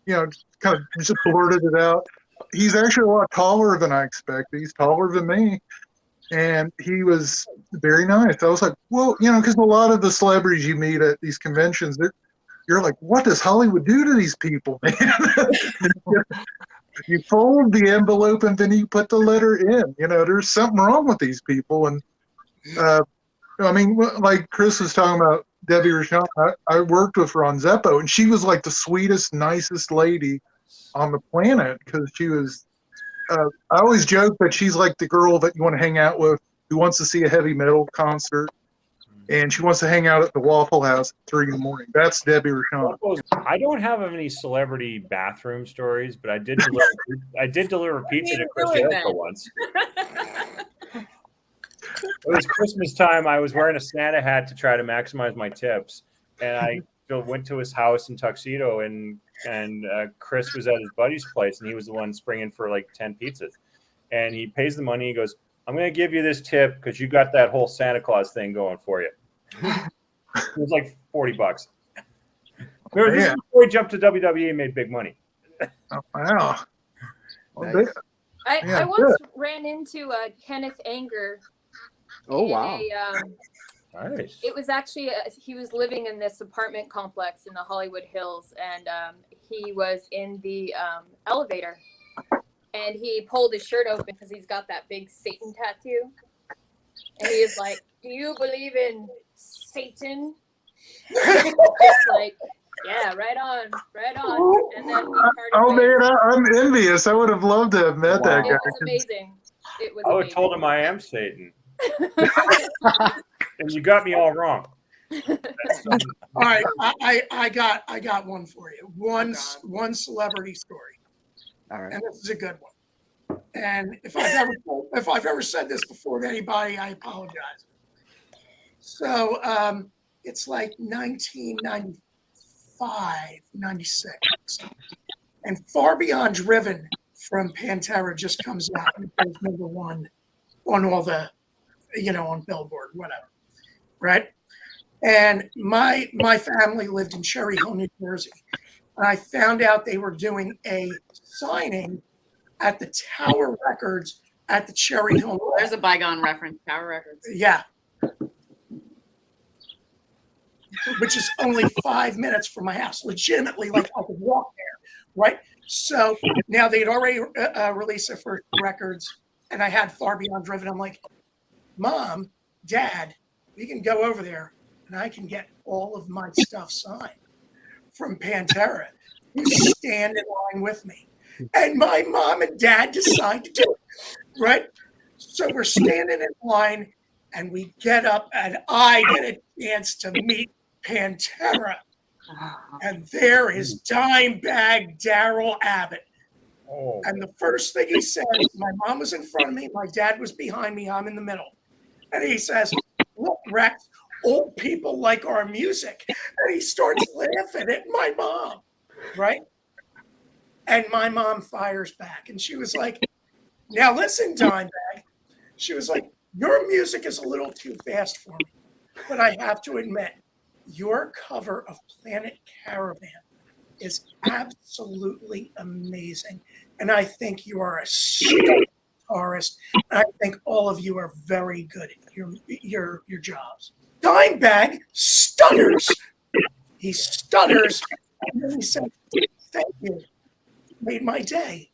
Kind of just blurted it out. He's actually a lot taller than I expected. He's taller than me. And he was very nice. I was like, well, because a lot of the celebrities you meet at these conventions, you're like, what does Hollywood do to these people, man? You fold the envelope and then you put the letter in. There's something wrong with these people. And like Chris was talking about Debbie Rochon, I worked with her on Zeppo, and she was like the sweetest, nicest lady on the planet, because she was I always joke that she's like the girl that you want to hang out with who wants to see a heavy metal concert, and she wants to hang out at the Waffle House at 3 a.m. That's Debbie Rochon. I don't have any celebrity bathroom stories, but I did deliver pizza to Chris Jericho once. It was Christmas time. I was wearing a Santa hat to try to maximize my tips, and I went to his house in tuxedo, and Chris was at his buddy's place, and he was the one springing for like 10 pizzas, and he pays the money. He goes, "I'm going to give you this tip because you got that whole Santa Claus thing going for you." It was like $40. Remember, this is before he jumped to WWE and made big money. Oh, wow. Nice. I once ran into Kenneth Anger. Oh, wow. Nice. It was actually he was living in this apartment complex in the Hollywood Hills, and he was in the elevator, and he pulled his shirt open because he's got that big Satan tattoo, and he is like, "Do you believe in Satan?" Just like, yeah, right on. And then I'm envious. I would have loved to have met that guy. It was amazing. I would have told him I am Satan. And you got me all wrong. All right, I got one for you. One celebrity story. All right. And this is a good one. And if I've ever said this before to anybody, I apologize. So it's like 1995, 96, and Far Beyond Driven from Pantera just comes out and goes #1 on all the, on Billboard, whatever, right? And my family lived in Cherry Hill, New Jersey. And I found out they were doing a signing at the Tower Records at the Cherry Hill. There's a bygone reference, Tower Records. Yeah. Which is only 5 minutes from my house. Legitimately, like I could walk there, right? So now they'd already released their first records, and I had Far Beyond Driven. I'm like, Mom, Dad, we can go over there, and I can get all of my stuff signed from Pantera. You stand in line with me. And my mom and dad decide to do it, right? So we're standing in line, and we get up, and I get a chance to meet Pantera. And there is Dimebag Darrell Abbott. Oh. And the first thing he says, my mom was in front of me, my dad was behind me, I'm in the middle. And he says, "Look, Rex, old people like our music. And he starts laughing at my mom, right? And my mom fires back. And she was like, now listen, Dimebag. She was like, your music is a little too fast for me. But I have to admit, your cover of Planet Caravan is absolutely amazing. And I think you are a stunning guitarist. And I think all of you are very good at your jobs. Dimebag stutters. He stutters. And then he said, thank you. Made my day.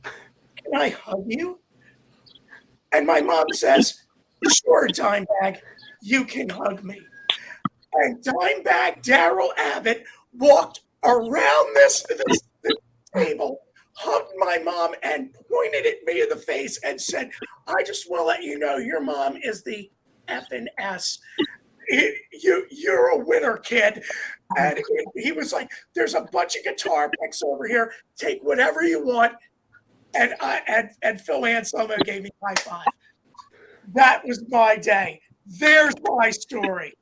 Can I hug you? And my mom says, sure, Dimebag, you can hug me. And Dimebag Darrell Abbott walked around this table, hugged my mom, and pointed at me in the face and said, I just want to let you know your mom is the effing S. You're a winner, kid. And he was like, there's a bunch of guitar picks over here. Take whatever you want. And Phil Anselmo gave me a high five. That was my day. There's my story.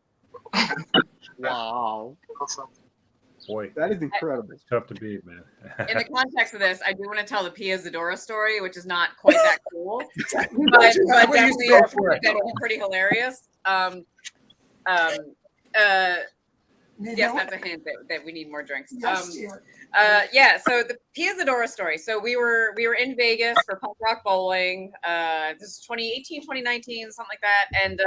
Wow. Boy, That is incredible. it's tough to beat, man. In the context of this, I do want to tell the Pia Zadora story, which is not quite that cool, but definitely pretty hilarious. Yes, that's a hint that we need more drinks. Yeah, so the Pia Zadora story. So we were in Vegas for punk rock bowling. This is 2018, 2019, something like that. And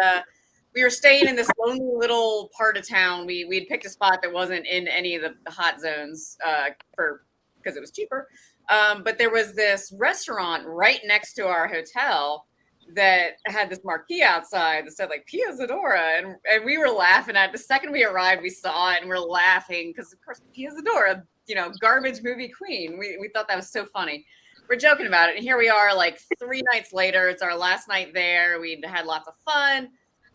we were staying in this lonely little part of town. We had picked a spot that wasn't in any of the hot zones because it was cheaper. But there was this restaurant right next to our hotel that had this marquee outside that said like Pia Zadora, and we were laughing at it. The second we arrived, we saw it and we're laughing because of course Pia Zadora, garbage movie queen. We thought that was so funny. We're joking about it, and here we are like 3 nights later. It's our last night there. We'd had lots of fun,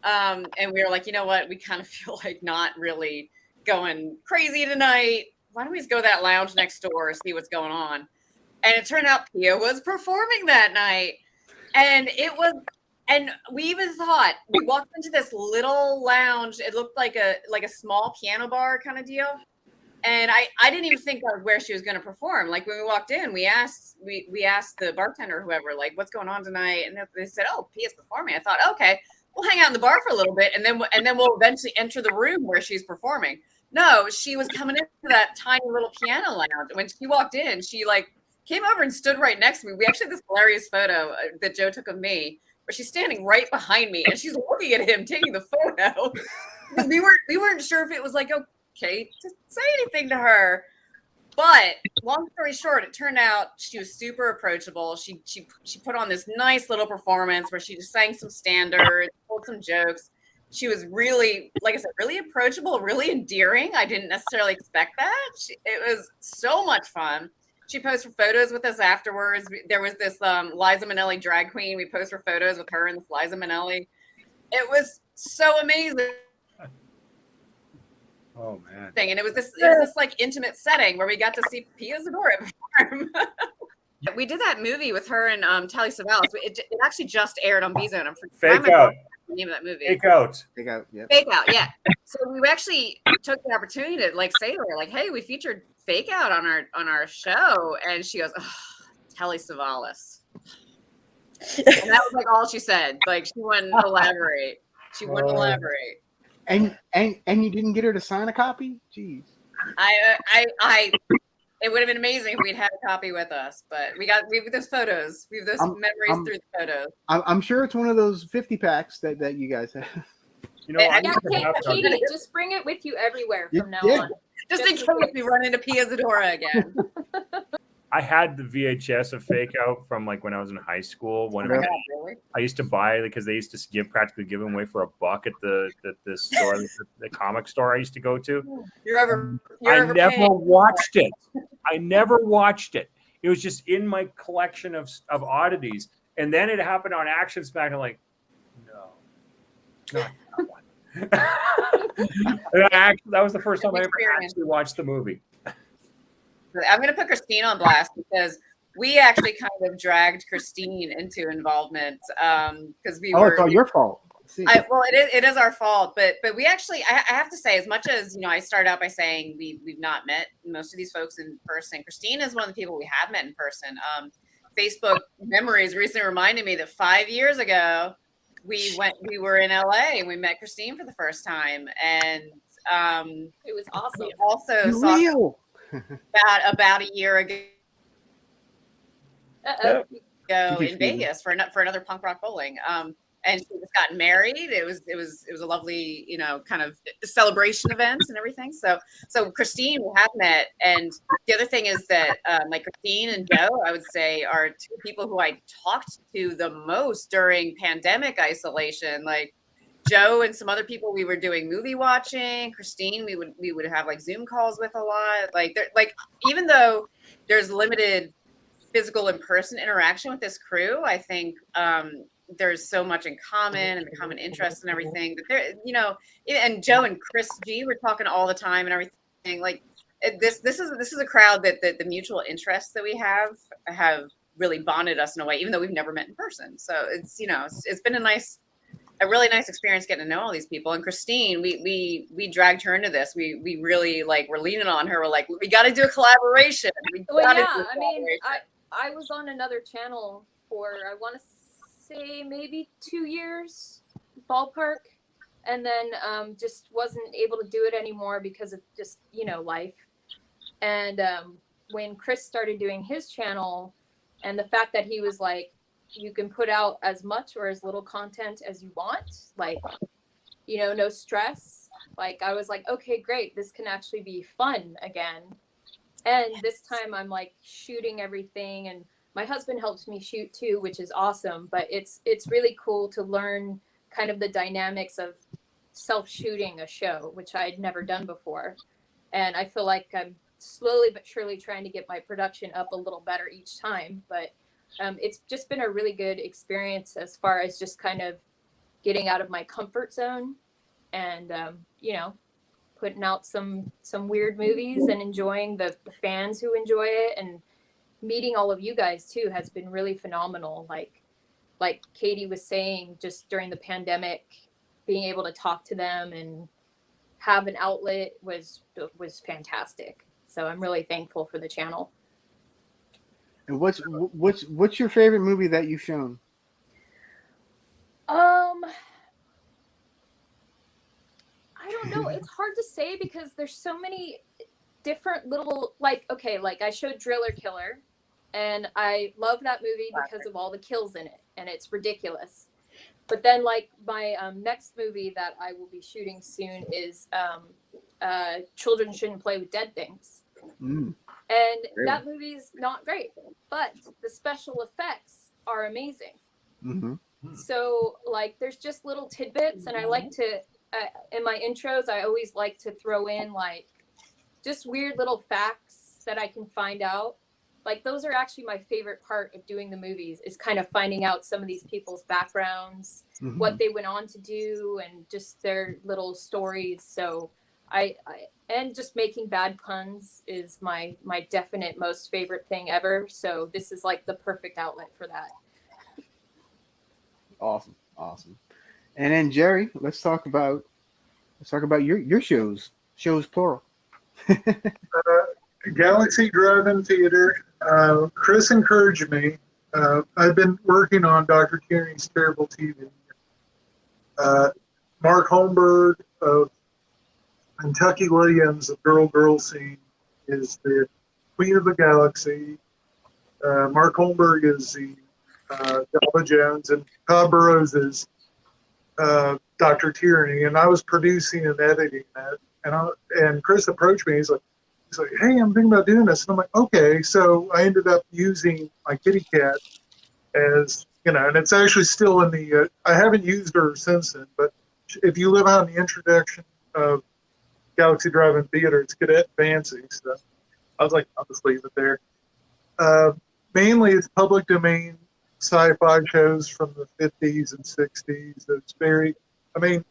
and we were like, you know what? We kind of feel like not really going crazy tonight. Why don't we just go to that lounge next door, see what's going on? And it turned out Pia was performing that night. And we even thought, we walked into this little lounge. It looked like a small piano bar kind of deal. And I didn't even think of where she was going to perform. Like when we walked in, we asked the bartender or whoever, like, what's going on tonight? And they said, oh, Pia's performing. I thought, okay, we'll hang out in the bar for a little bit. And then we'll eventually enter the room where she's performing. No, she was coming into that tiny little piano lounge. When she walked in, she came over and stood right next to me. We actually had this hilarious photo that Joe took of me where she's standing right behind me and she's looking at him taking the photo. we weren't sure if it was like okay to say anything to her. But long story short, it turned out she was super approachable. She put on this nice little performance where she just sang some standards, told some jokes. She was really, like I said, really approachable, really endearing. I didn't necessarily expect that. It was so much fun. She posted photos with us afterwards. There was this Liza Minnelli drag queen. We posted photos with her and this Liza Minnelli. It was so amazing. Oh man! And it was this like intimate setting where we got to see Pia Zadora perform. We did that movie with her and Telly Savalas. It actually just aired on BZone. I'm Fake Out. The name of that movie. Fake Out. Yeah. Fake Out. Yeah. So we actually took the opportunity to say to her, like, "Hey, we featured Fake Out on our show," and she goes, oh, "Telly Savalas," and that was like all she said. Like she wouldn't elaborate. She wouldn't elaborate. And you didn't get her to sign a copy? Jeez. It would have been amazing if we'd had a copy with us, but we have those photos. We have those memories through the photos. I'm sure it's one of those 50 packs that you guys have. Katie, just bring it with you everywhere from now on. Just in case we run into Pia Zadora again. I had the VHS of Fake Out from when I was in high school. I used to buy because they used to practically give them away for $1 at the store, the comic store I used to go to. I never watched it. I never watched it. It was just in my collection of oddities. And then it happened on Action Smack. I'm like, no, not that one. That was the first time I ever actually watched the movie. I'm going to put Christine on blast because we actually kind of dragged Christine into involvement because we were. It's all your fault. see. Well, it is our fault, but we actually, I have to say, as much as I started out by saying we've not met most of these folks in person. Christine is one of the people we have met in person. Facebook memories recently reminded me that 5 years ago we were in LA and we met Christine for the first time, and It was awesome. we also You're saw real. about a year ago Uh-oh. in Vegas for another punk rock bowling. And she just got married. It was a lovely, kind of celebration event and everything. So Christine, we have met. And the other thing is that like Christine and Joe, I would say, are two people who I talked to the most during pandemic isolation. Like Joe and some other people, we were doing movie watching. Christine, we would have like Zoom calls with a lot. Like even though there's limited physical in-person interaction with this crew, I think there's so much in common and the common interests and everything that there, and Joe and Chris G were talking all the time and everything. Like this is a crowd that the mutual interests that we have really bonded us in a way, even though we've never met in person. So it's it's been a really nice experience getting to know all these people. And Christine, we dragged her into this. We really were leaning on her. We're like, we got to do a collaboration. Well, yeah, I mean, I was on another channel for, I want to say maybe 2 years, ballpark, and then just wasn't able to do it anymore because of just life. And when Chris started doing his channel, and the fact that he was like, you can put out as much or as little content as you want, no stress. Like I was like, okay, great, this can actually be fun again. And this time I'm like shooting everything, and my husband helps me shoot too, which is awesome. But it's really cool to learn kind of the dynamics of self-shooting a show, which I'd never done before. And I feel like I'm slowly but surely trying to get my production up a little better each time. But it's just been a really good experience as far as just kind of getting out of my comfort zone and, putting out some weird movies and enjoying the fans who enjoy it, and meeting all of you guys too has been really phenomenal. Like Katie was saying, just during the pandemic, being able to talk to them and have an outlet was fantastic. So I'm really thankful for the channel. And what's your favorite movie that you've shown? I don't know. It's hard to say because there's so many different little, like I showed Driller Killer, and I love that movie because of all the kills in it, and it's ridiculous. But then my next movie that I will be shooting soon is Children Shouldn't Play with Dead Things. And really? That movie's not great, but the special effects are amazing. Mm-hmm. So there's just little tidbits, and I like to in my intros I always like to throw in just weird little facts that I can find out. Those are actually my favorite part of doing the movies, is kind of finding out some of these people's backgrounds, Mm-hmm. what they went on to do, and just their little stories. So I and just making bad puns is my definite most favorite thing ever. So this is the perfect outlet for that. Awesome. And then Jerry, let's talk about your shows plural. Galaxy Drive-In Theater. Chris encouraged me. I've been working on Dr. Tierney's Terrible TV. Mark Holmberg of Kentucky Williams of Girl Scene is the Queen of the Galaxy. Mark Holmberg is the Java Jones, and Todd Burrows is Dr. Tierney. And I was producing and editing that. And Chris approached me. He's like, hey, I'm thinking about doing this. And I'm like, okay. So I ended up using my kitty cat as, and it's actually still in the, I haven't used her since then, but if you live on the introduction of Galaxy Drive-In Theater, it's Cadet Fancy. So I was like, I'll just leave it there. Mainly it's public domain sci-fi shows from the 50s and 60s. It's very,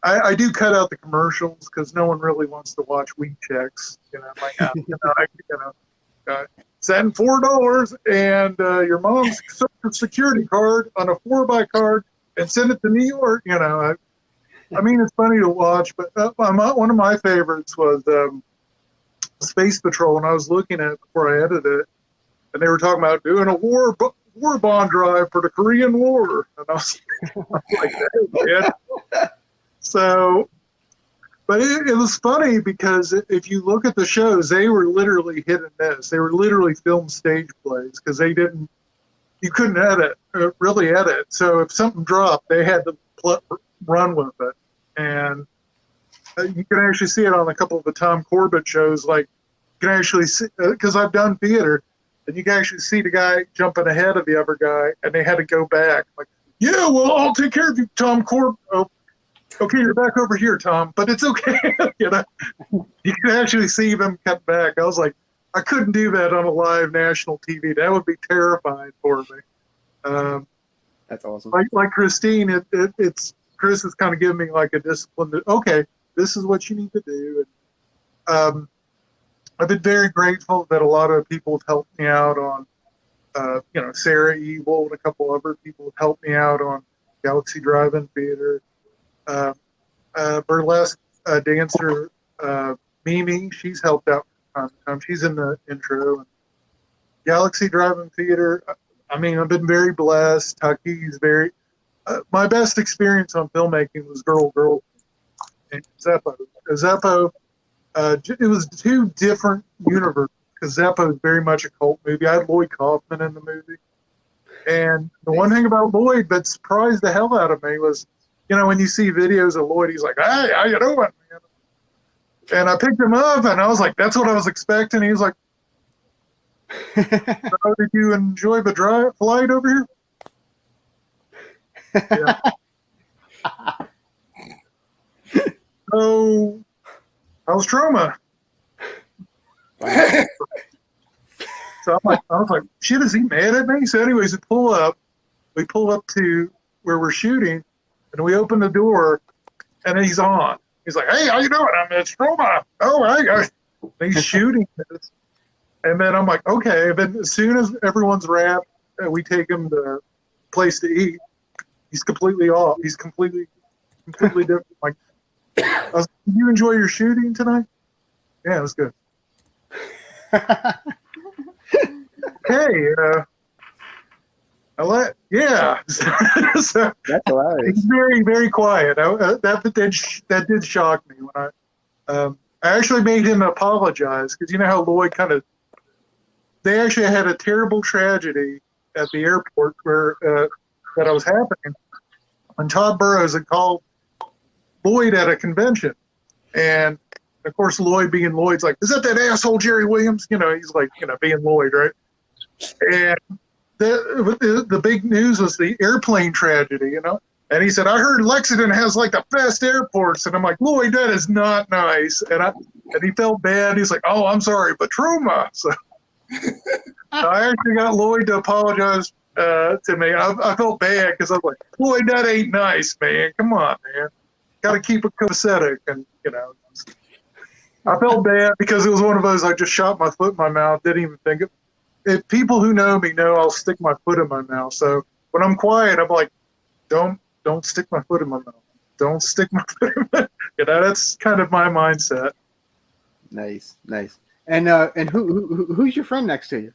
I do cut out the commercials because no one really wants to watch Wheat Checks. Send $4 and your mom's social security card on a 4x card and send it to New York. I mean, it's funny to watch, but one of my favorites was Space Patrol, and I was looking at it before I edited it, and they were talking about doing a war bond drive for the Korean War, and I was like, hey, man. So, but it was funny because if you look at the shows, they were literally hit and miss. They were literally filmed stage plays because you couldn't really edit. So if something dropped, they had to run with it. And you can actually see it on a couple of the Tom Corbett shows. Like, you can actually see, because I've done theater, and you can actually see the guy jumping ahead of the other guy, and they had to go back. Like, yeah, well, I'll take care of you, Tom Corbett. Oh, okay, you're back over here, Tom, but it's okay. You can actually see them cut back. I was like, I couldn't do that on a live national TV. That would be terrifying for me. That's awesome. Like Christine, it's Chris is kind of giving me like a discipline that, okay, this is what you need to do. And I've been very grateful that a lot of people have helped me out on, Sarah Evil and a couple other people have helped me out on Galaxy Drive-In Theater. Burlesque dancer Mimi, she's helped out from time to time. She's in the intro. And Galaxy Drive-In Theater, I mean, I've been very blessed. Taki's very... my best experience on filmmaking was Girl and Zeppo. Zeppo, it was two different universes because Zeppo is very much a cult movie. I had Lloyd Kaufman in the movie. And the one thing about Lloyd that surprised the hell out of me was, when you see videos of Lloyd, he's like, hey, how you doing, man? And I picked him up, and I was like, that's what I was expecting. He was like, so did you enjoy the flight over here? Yeah. So, how's trauma? So I was like, shit, is he mad at me? So anyways, we pull up to where we're shooting, and we open the door, and he's on. He's like, hey, how you doing? It's Trauma. Oh, hey. And he's shooting this. And then I'm like, okay. And then as soon as everyone's wrapped, we take him to a place to eat. He's completely off. He's completely different. Like, I was like, did you enjoy your shooting tonight? Yeah, it was good. Okay. Yeah. So That's hilarious. He's very, very quiet. That did shock me when I actually made him apologize because you know how Lloyd they actually had a terrible tragedy at the airport where that was happening. And Todd Burrows had called Lloyd at a convention, and of course Lloyd being Lloyd's like, is that asshole Jerry Williams? He's like, being Lloyd, right? And the big news was the airplane tragedy, And he said, I heard Lexington has like the best airports. And I'm like, Lloyd, that is not nice. And he felt bad. He's like, oh, I'm sorry, but trauma. So I actually got Lloyd to apologize to me. I felt bad because I was like, Lloyd, that ain't nice, man. Come on, man. Got to keep it copacetic. And, I felt bad because it was one of those, I just shot my foot in my mouth, didn't even think it. If people who know me know I'll stick my foot in my mouth. So when I'm quiet, I'm like, don't stick my foot in my mouth. Don't stick my foot in my mouth. That's kind of my mindset. Nice. And who's your friend next to you?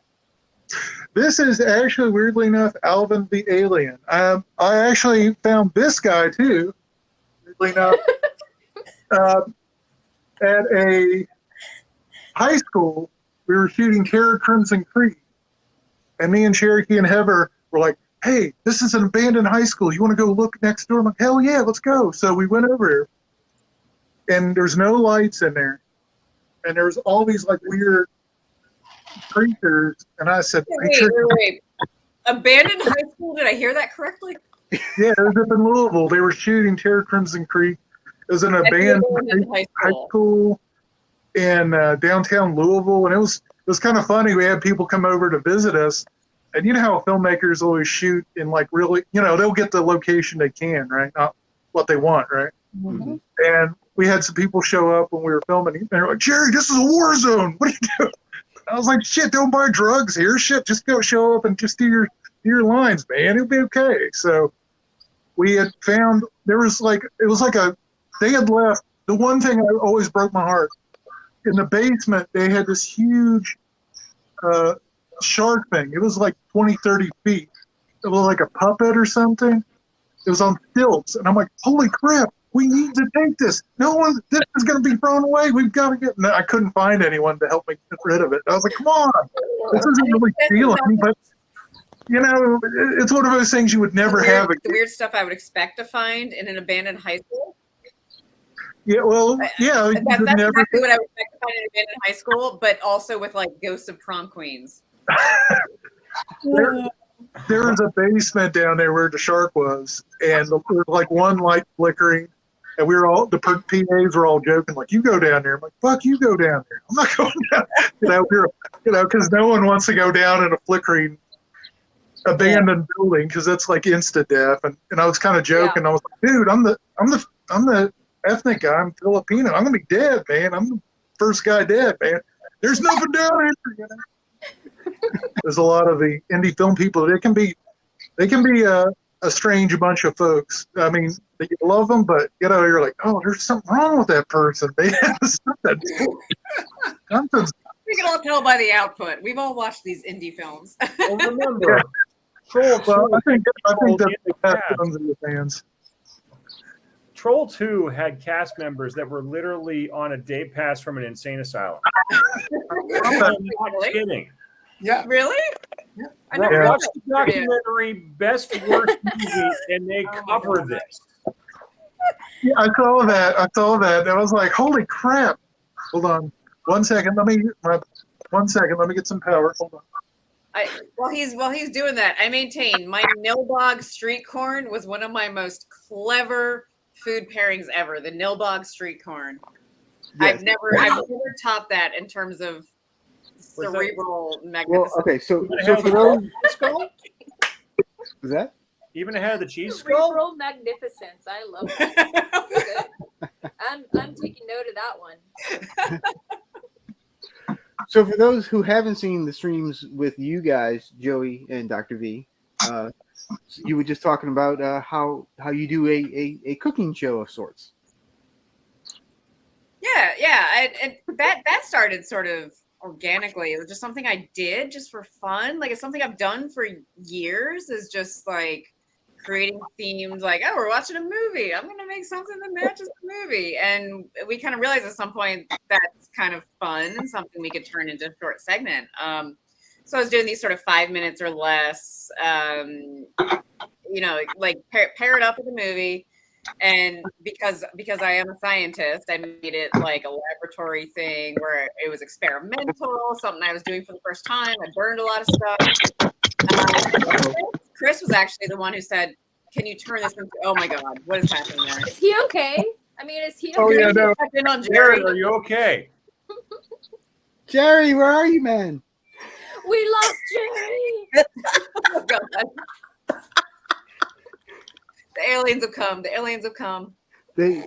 This is actually, weirdly enough, Alvin the Alien. I actually found this guy too, weirdly enough, at a high school. We were shooting Terror Crimson Creek, and me and Cherokee and Heather were like, hey, this is an abandoned high school. You want to go look next door? I'm like, hell yeah, let's go. So we went over there, and there's no lights in there. And there's all these like weird creatures. And I said, wait. Abandoned high school? Did I hear that correctly? Yeah, it was up in Louisville. They were shooting Terror Crimson Creek. It was an abandoned high school in downtown Louisville, and it was kind of funny. We had people come over to visit us, and you know how filmmakers always shoot in like really, they'll get the location they can, right? Not what they want, right? Mm-hmm. And we had some people show up when we were filming, and they're like, Jerry, this is a war zone. What are you doing? I was like, shit, don't buy drugs here. Shit, just go show up and just do your lines, man. It'll be okay. So we had found it was like a they had left. The one thing that always broke my heart, in the basement, they had this huge shark thing. It was like 20, 30 feet. It was like a puppet or something. It was on stilts. And I'm like, holy crap, we need to take this. This is going to be thrown away. We've got to get. No, I couldn't find anyone to help me get rid of it. I was like, come on. This isn't really stealing, but it's one of those things you would never have. The weird stuff I would expect to find in an abandoned high school. Yeah, well, yeah. That's exactly what I would expect to find in an abandoned high school, but also with like ghosts of prom queens. There was a basement down there where the shark was, and there was like one light flickering, and the PAs were all joking, like, you go down there. I'm like, fuck, you go down there. I'm not going down. Because no one wants to go down in a flickering abandoned building, because that's like insta death. And I was kind of joking. I was like, dude, I'm the ethnic guy. I'm Filipino. I'm gonna be dead, man. I'm the first guy dead, man. There's nothing down here. There's a lot of the indie film people. They can be a strange bunch of folks. I mean, you love them, but you're like, oh, there's something wrong with that person. They have something. We can all tell by the output. We've all watched these indie films. Well, remember, Troll 2. Well, I think that's the best films of the fans. Troll 2 had cast members that were literally on a day pass from an insane asylum. I'm not kidding. Yeah. Really? Yeah. I never Watch the documentary Best Worst Movie, and they cover this. Yeah, I saw that. I was like, holy crap. Hold on. 1 second. Let me get some power. Hold on. While he's doing that, I maintain my Nilbog street corn was one of my most clever food pairings ever. The Nilbog street corn. Yes. I've never topped that in terms of cerebral magnificence. Well, okay, so for those, is that even ahead the cheese skull? Cerebral magnificence. I love that. I'm taking note of that one. So for those who haven't seen the streams with you guys, Joey and Dr. V, you were just talking about how you do a cooking show of sorts. Yeah, and that started sort of organically. It was just something I did just for fun. Like, it's something I've done for years, is just like creating themes, like, oh, we're watching a movie, I'm gonna make something that matches the movie. And we kind of realized at some point that's kind of fun and something we could turn into a short segment. So I was doing these sort of 5 minutes or less, like pair it up with a movie. And because I am a scientist, I made it like a laboratory thing where it was experimental, something I was doing for the first time. I burned a lot of stuff. Chris was actually the one who said, can you turn this into, oh my God, what is happening there? Is he okay? I mean, is he okay? Oh, yeah, no. On Jerry. Are you okay? Jerry, where are you, man? We lost Jerry. Oh, God. The aliens have come. The aliens have come. They've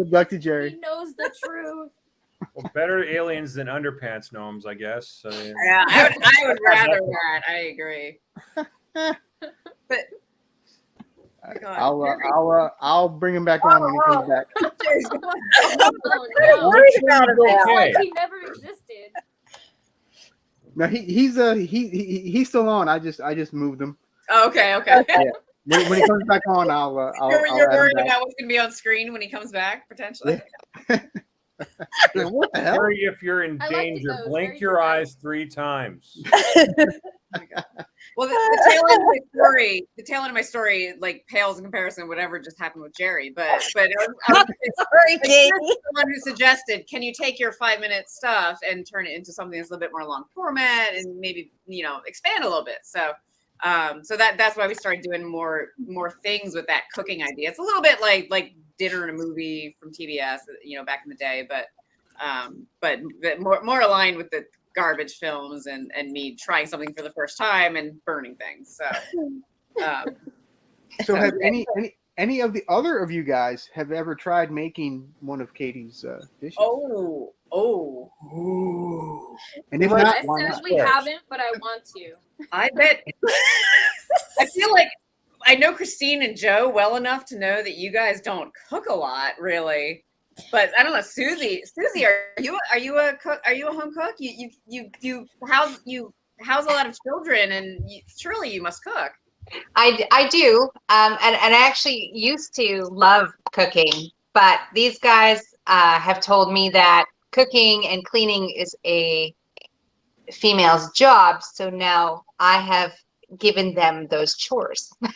abducted Jerry. He knows the truth. Well, better aliens than underpants gnomes, I guess. Yeah, I would rather that. I agree. But I'll bring him back on when he comes back. Oh, no. It's like he never existed. No, he's still on. I just moved him. Oh, okay. Yeah. When he comes back on, I'll You're worried about what's going to be on screen when he comes back, potentially. Yeah. What the hell? Harry, if you're in danger, blink your eyes 3 times. Well, the tail end of my story, like, pales in comparison to whatever just happened with Jerry. But sorry, Katie. The one who suggested, can you take your 5-minute stuff and turn it into something that's a little bit more long format and maybe expand a little bit. So that's why we started doing more things with that cooking idea. It's a little bit like dinner and a movie from TBS, back in the day, but more aligned with the garbage films and me trying something for the first time and burning things. So have any of the other of you guys have ever tried making one of Katie's dishes? Oh. And if Well, not, I certainly haven't, but I want to. I bet. I feel like I know Christine and Joe well enough to know that you guys don't cook a lot, really. But I don't know, Suzi, are you a cook? Are you a home cook? You house a lot of children, and surely you must cook. I do, and I actually used to love cooking, but these guys have told me that cooking and cleaning is a female's job, so now I have given them those chores. So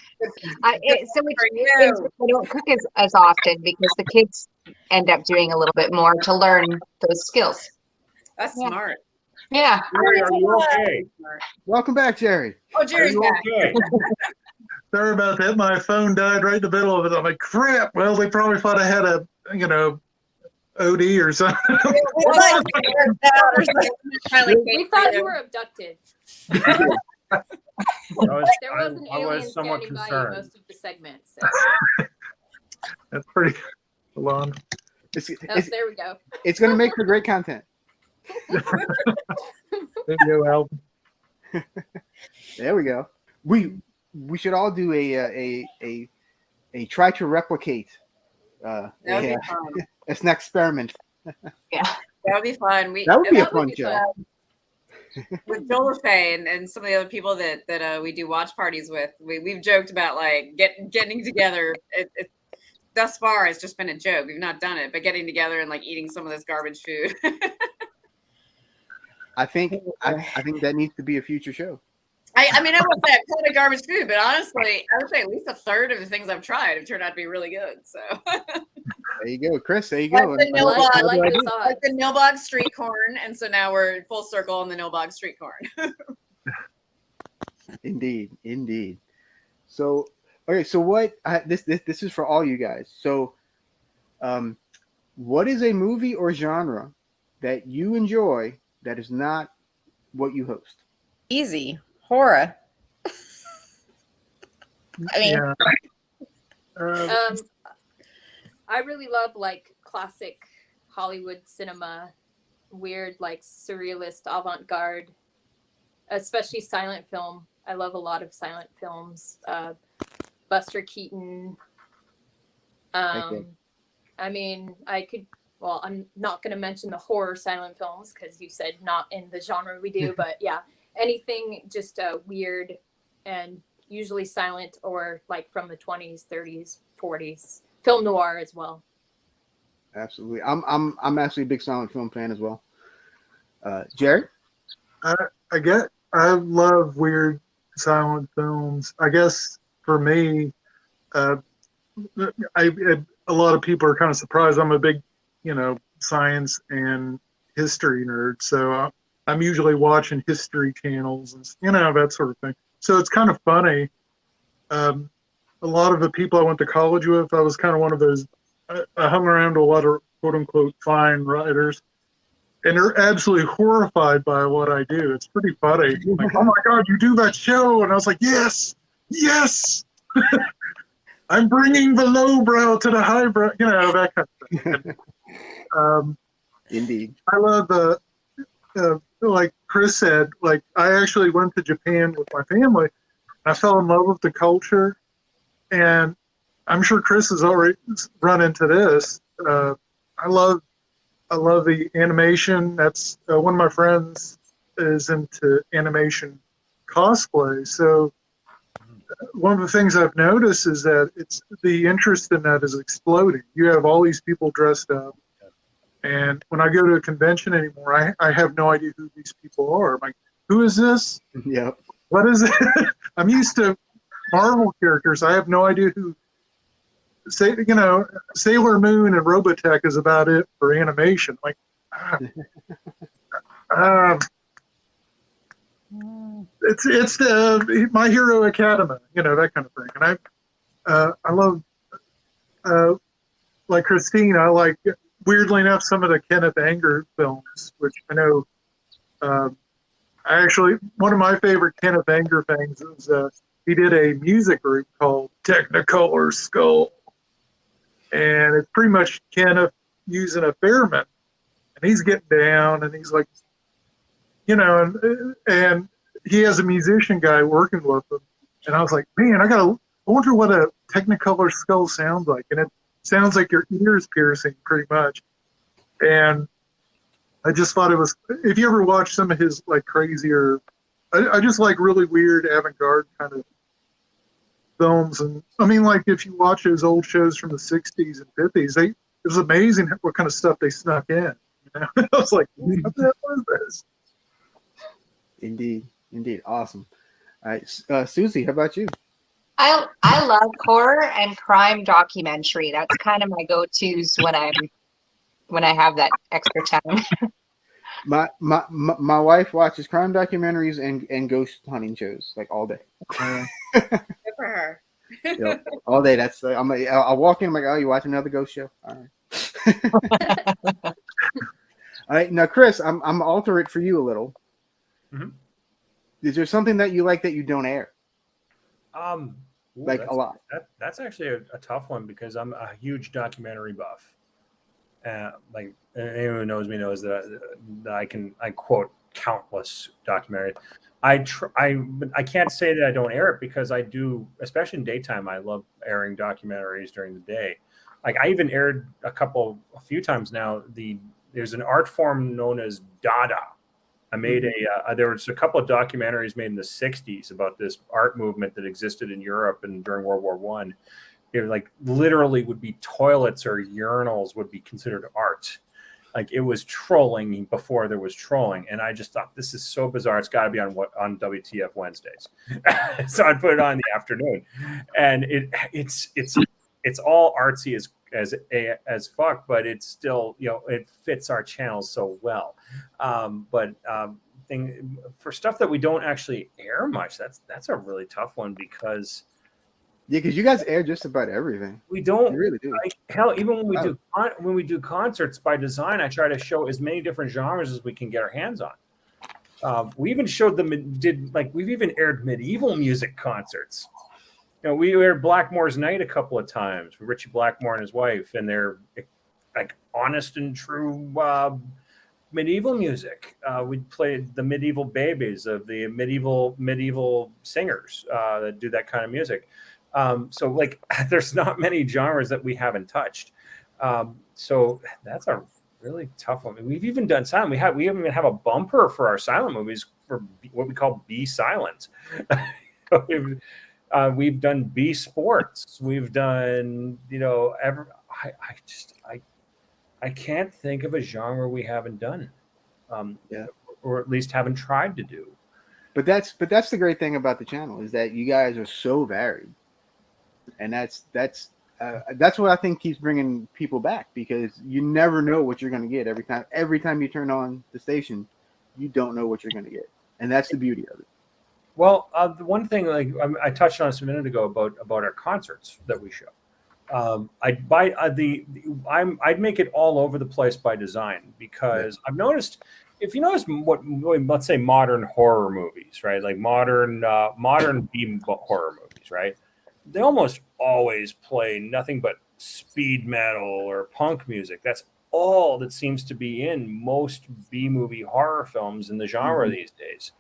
which means I don't cook as often because the kids end up doing a little bit more to learn those skills. That's smart. Yeah. Jerry, are you okay? Welcome back, Jerry. Oh, Jerry's back. Okay? Sorry about that. My phone died right in the middle of it. I'm like, crap. Well, they probably thought I had a, OD or something. We thought you were abducted. There was an I alien was somewhat standing by you concerned. most of the segment. So. That's pretty long. There we go. It's going to make for great content. Video album. There we go. We should all do a try to replicate. It's an experiment. Yeah, that would be fun. That would be a fun show. With Jolefay and some of the other people that we do watch parties with, we've joked about like getting together. Thus far, it's just been a joke. We've not done it, but getting together and like eating some of this garbage food. I think that needs to be a future show. I mean, I won't say I've tried garbage food, but honestly, I would say at least a third of the things I've tried have turned out to be really good. So there you go, Chris. There you go. Like the Nilbog street corn, and so now we're full circle on the Nilbog street corn. Indeed. So, okay. So what? This is for all you guys. So, what is a movie or genre that you enjoy that is not what you host? Easy. Horror. I mean, I really love like classic Hollywood cinema, weird like surrealist avant-garde, especially silent film. I love a lot of silent films. Buster Keaton. I mean, I'm not going to mention the horror silent films because you said not in the genre we do, but yeah. Anything just weird and usually silent or like from the 20s, 30s, 40s. Film noir as well. Absolutely. I'm actually a big silent film fan as well. Jerry? I love weird silent films. I guess for me, a lot of people are kind of surprised. I'm a big, science and history nerd. So I'm usually watching history channels and, that sort of thing. So it's kind of funny. A lot of the people I went to college with, I was kind of one of those, I hung around a lot of quote unquote fine writers, and they're absolutely horrified by what I do. It's pretty funny. Like, oh my God, you do that show. And I was like, yes. I'm bringing the lowbrow to the highbrow, that kind of thing. Indeed. I love like Chris said, like I actually went to Japan with my family. I fell in love with the culture, and I'm sure Chris has already run into this. I love the animation. That's one of my friends is into animation cosplay. So one of the things I've noticed is that it's the interest in that is exploding. You have all these people dressed up. And when I go to a convention anymore, I have no idea who these people are. I'm like, who is this? Yep. What is it? I'm used to Marvel characters. I have no idea who. Sailor Moon and Robotech is about it for animation. Like, it's My Hero Academia, that kind of thing. And I love, like Christine, I like. Weirdly enough, some of the Kenneth Anger films, which I know, one of my favorite Kenneth Anger things is he did a music group called Technicolor Skull. And it's pretty much Kenneth using a theremin. And he's getting down and he's like, and he has a musician guy working with him. And I was like, man, I I wonder what a Technicolor skull sounds like, and it sounds like your ears piercing pretty much. And I just thought it was. If you ever watch some of his like crazier, I just like really weird avant-garde kind of films. And I mean, like if you watch his old shows from the '60s and '50s, it was amazing what kind of stuff they snuck in. You know? I was like, what the hell is this? Indeed, awesome. All right, Suzi, how about you? I love horror and crime documentary. That's kind of my go-tos when I have that extra time. My wife watches crime documentaries and ghost hunting shows like all day. Good for her. Yep, all day. That's I'll walk in. I'm like, oh, you watch another ghost show? All right. All right. Now, Chris, I'm alter it for you a little. Mm-hmm. Is there something that you like that you don't air? Like a lot. That's actually a tough one because I'm a huge documentary buff. Like anyone who knows me knows that I quote countless documentaries. I can't say that I don't air it because I do, especially in daytime. I love airing documentaries during the day. Like I even aired a few times now. There's an art form known as Dada. I made there was a couple of documentaries made in the 60s about this art movement that existed in Europe and during World War I. It like literally would be toilets or urinals would be considered art. Like it was trolling before there was trolling. And I just thought, this is so bizarre. It's got to be on WTF Wednesdays. So I put it on in the afternoon. And it's all artsy as fuck, but it's still, it fits our channel so well. For stuff that we don't actually air much, that's a really tough one because you guys air just about everything. We don't. You really do. Like, hell, even when we do concerts by design, I try to show as many different genres as we can get our hands on. We even showed we've even aired medieval music concerts. We aired Blackmore's Night a couple of times with Richie Blackmore and his wife, and they're like honest and true medieval music. We played the medieval babies of the medieval singers that do that kind of music. So like there's not many genres that we haven't touched. So that's a really tough one. We've even done silent. We even have a bumper for our silent movies for what we call B silent. We've done B sports. We've done, I can't think of a genre we haven't done. Or at least haven't tried to do. But that's the great thing about the channel is that you guys are so varied. And that's what I think keeps bringing people back because you never know what you're going to get every time you turn on the station, you don't know what you're going to get, and that's the beauty of it. Well, the one thing like I touched on this a minute ago about our concerts that we show. I'd make it all over the place by design because I've noticed. If you notice what let's say modern horror movies, right? Like modern B horror movies, right? They almost always play nothing but speed metal or punk music. That's all that seems to be in most B-movie horror films in the genre these days.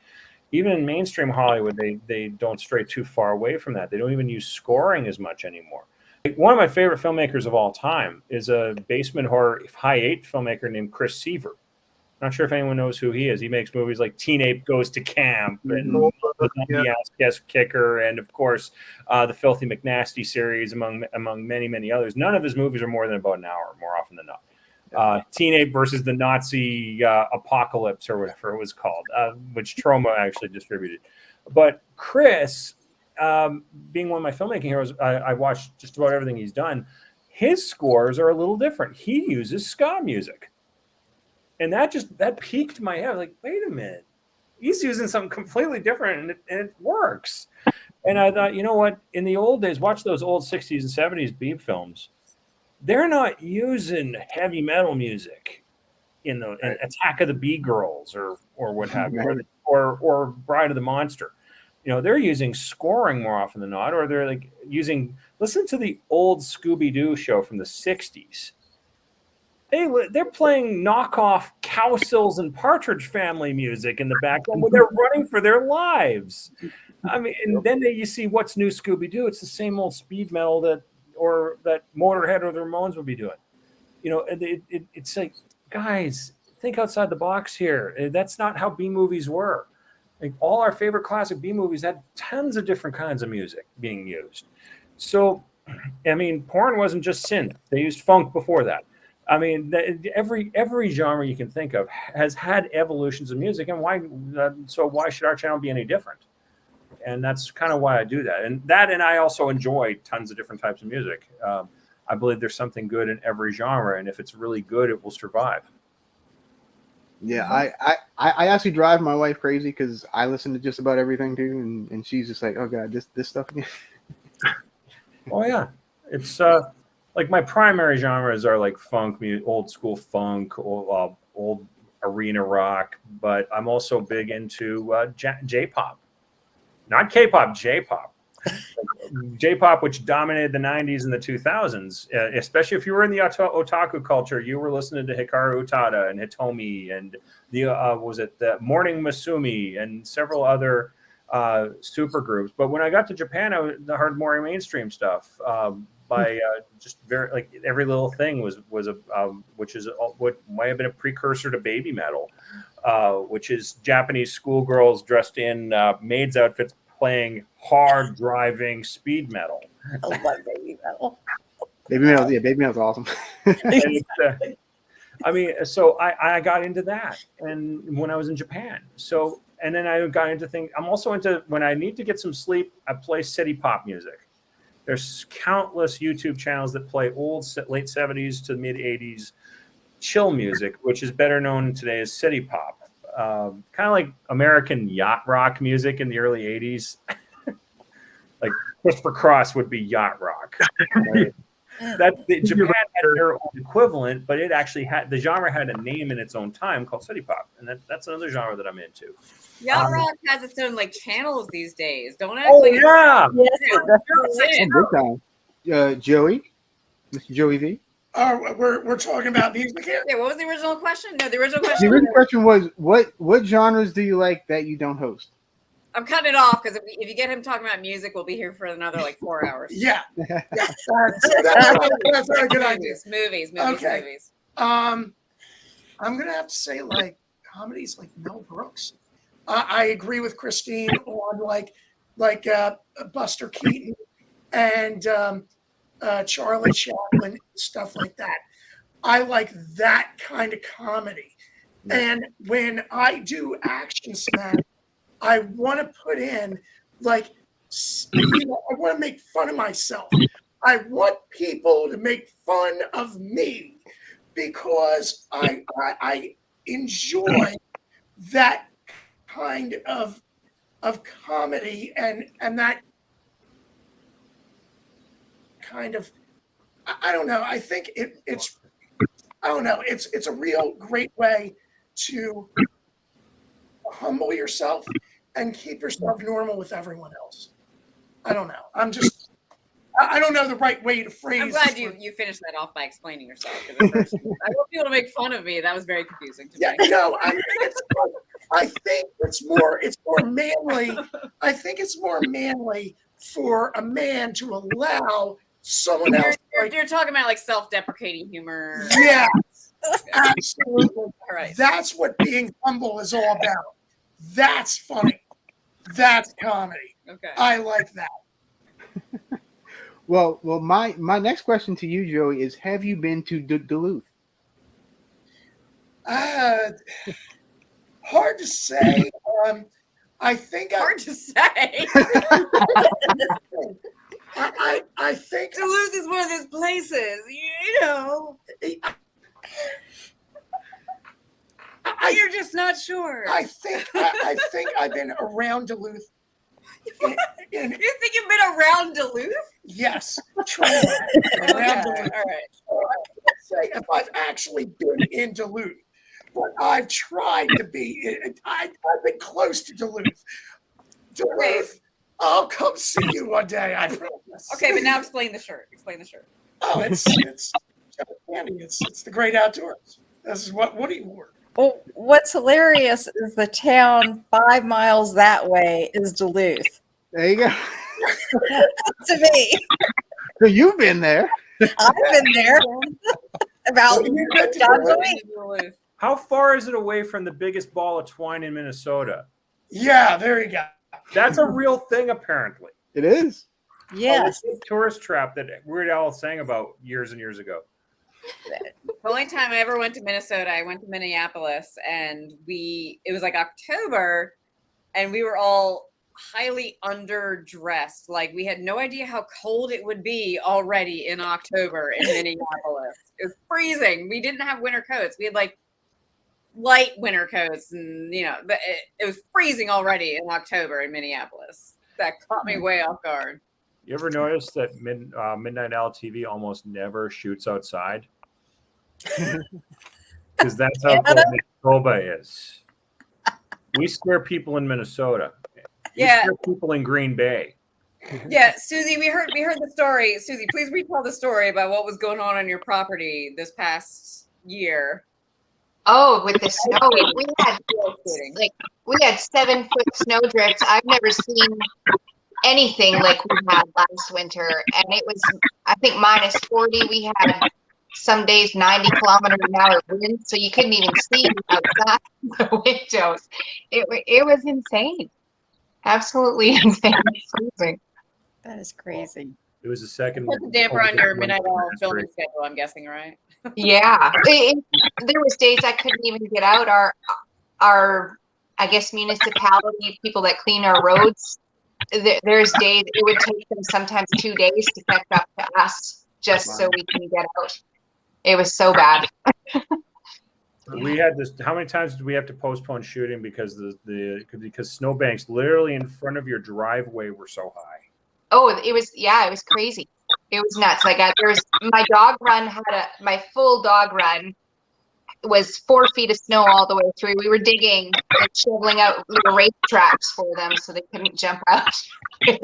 Even in mainstream Hollywood, they don't stray too far away from that. They don't even use scoring as much anymore. Like, one of my favorite filmmakers of all time is a basement horror high 8 filmmaker named Chris Seaver. Not sure if anyone knows who he is. He makes movies like Teen Ape Goes to Camp and The Zombie Ass Kicker, and of course the Filthy McNasty series, among many, many others. None of his movies are more than about an hour, more often than not. Teen Ape versus the Nazi Apocalypse, or whatever it was called, which Troma actually distributed. But Chris, being one of my filmmaking heroes, I watched just about everything he's done. His scores are a little different. He uses ska music. And that piqued my head. Like, wait a minute, he's using something completely different, and it works. And I thought, you know what? In the old days, watch those old 60s and 70s B films. They're not using heavy metal music in the Attack of the Bee Girls or what have you, or Bride of the Monster. They're using scoring more often than not, or they're like listen to the old Scooby-Doo show from the 60s. They're playing knockoff Cowsills and Partridge Family music in the background when they're running for their lives. I mean, and then you see what's new Scooby-Doo. It's the same old speed metal that Motorhead or the Ramones would be doing. You know, it's like, guys, think outside the box here. That's not how B movies were. Like, all our favorite classic B movies had tons of different kinds of music being used. So, I mean, porn wasn't just synth. They used funk before that. I mean, every genre you can think of has had evolutions of music, and why should our channel be any different? And that's kind of why I do that. And I also enjoy tons of different types of music. I believe there's something good in every genre, and if it's really good, it will survive. Yeah, I actually drive my wife crazy because I listen to just about everything too, and she's just like, oh god, this stuff again. Oh yeah, it's like my primary genres are like funk, old school funk, old arena rock, but I'm also big into J-pop, not K-pop, J-pop. J-pop, which dominated the 90s and the 2000s, especially if you were in the otaku culture, you were listening to Hikaru Utada and Hitomi and the Morning Musume and several other super groups. But when I got to Japan, I heard more mainstream stuff by just very, like, Every Little Thing was which is what might have been a precursor to baby metal, which is Japanese schoolgirls dressed in maids outfits playing hard driving speed metal. I love baby metal. Baby metal's awesome. I mean, so I got into that, and when I was in Japan. So, and then I got into things. I'm also into, when I need to get some sleep, I play city pop music. There's countless YouTube channels that play old late 70s to mid 80s chill music, which is better known today as city pop. Kind of like American yacht rock music in the early 80s. Like Christopher Cross would be yacht rock. Right? Japan had their own equivalent, but it actually had, the genre had a name in its own time called city pop, and that's another genre that I'm into. Yacht rock has its own like channels these days. Don't act Oh like yeah, Joey, Mr. Joey V. We're talking about music here. Yeah, what was the original question? No, the original The question. original question was, what genres do you like that you don't host? I'm cutting it off because if you get him talking about music, we'll be here for another like 4 hours. Yeah, that's a good idea. Movies. Okay. I'm gonna have to say, like, comedies like Mel Brooks. I agree with Christine on like Buster Keaton and Charlie Chaplin, stuff like that. I like that kind of comedy. And when I do Action Smack, I want to put in, like, I want to make fun of myself. I want people to make fun of me because I enjoy that kind of comedy and that kind of, I don't know. I think it's I don't know. It's a real great way to humble yourself and keep yourself normal with everyone else. I don't know. I don't know the right way to phrase. I'm glad you finished that off by explaining yourself. At first, I want people to make fun of me. That was very confusing to me. No, I think it's more manly. I think it's more manly for a man to allow someone else. You're talking about like self-deprecating humor. Yeah, absolutely. All right. That's what being humble is all about. That's funny. That's comedy. Okay. I like that. Well, my next question to you, Joey, is: have you been to Duluth? Hard to say. I think hard to say. I think Duluth is one of those places, you know. You're just not sure. I think I've been around Duluth. You think you've been around Duluth? Yes, truly. Around Duluth. All right. So I can't say if I've actually been in Duluth, but I've tried to be. I've been close to Duluth. Duluth, I'll come see you one day. I promise. Okay, but now explain the shirt. Explain the shirt. Oh, it's candy. It's the great outdoors. This is what Woody wore. Well, what's hilarious is the town 5 miles that way is Duluth. There you go. To me, So you've been there. I've been there about You've been to times a Europe? week. How far is it away from the biggest ball of twine in Minnesota? Yeah, there you go. That's a real thing, apparently. It is. Yes. A tourist trap that Weird Al sang about years and years ago. The only time I ever went to Minnesota, I went to Minneapolis, and it was like October, and we were all highly underdressed. Like, we had no idea how cold it would be already in October in Minneapolis. It was freezing. We didn't have winter coats. We had like light winter coats, and but it was freezing already in October in Minneapolis. That caught me way off guard. You ever notice that Midnight Owl TV almost never shoots outside? Because that's how cold Manitoba is. We scare people in Minnesota. We scare people in Green Bay. Yeah, Suzi, we heard the story. Suzi, please retell the story about what was going on your property this past year. Oh, with the snow, we had 7-foot snow drifts. I've never seen anything like we had last winter, and it was, I think, -40. We had some days 90 kilometers an hour winds, so you couldn't even see outside the windows. It was insane, absolutely insane. Freezing. That is crazy. It was the second. Put the damper on your Midnight Owl filming schedule, I'm guessing, right? Yeah, there was days I couldn't even get out. Our I guess municipality people that clean our roads. There's days it would take them sometimes 2 days to catch up to us just so we can get out. It was so bad. We had this. How many times did we have to postpone shooting because because snowbanks literally in front of your driveway were so high? Oh, it was crazy. It was nuts. Like my dog run my full dog run was 4 feet of snow all the way through. We were digging and shoveling out little race tracks for them so they couldn't jump out. It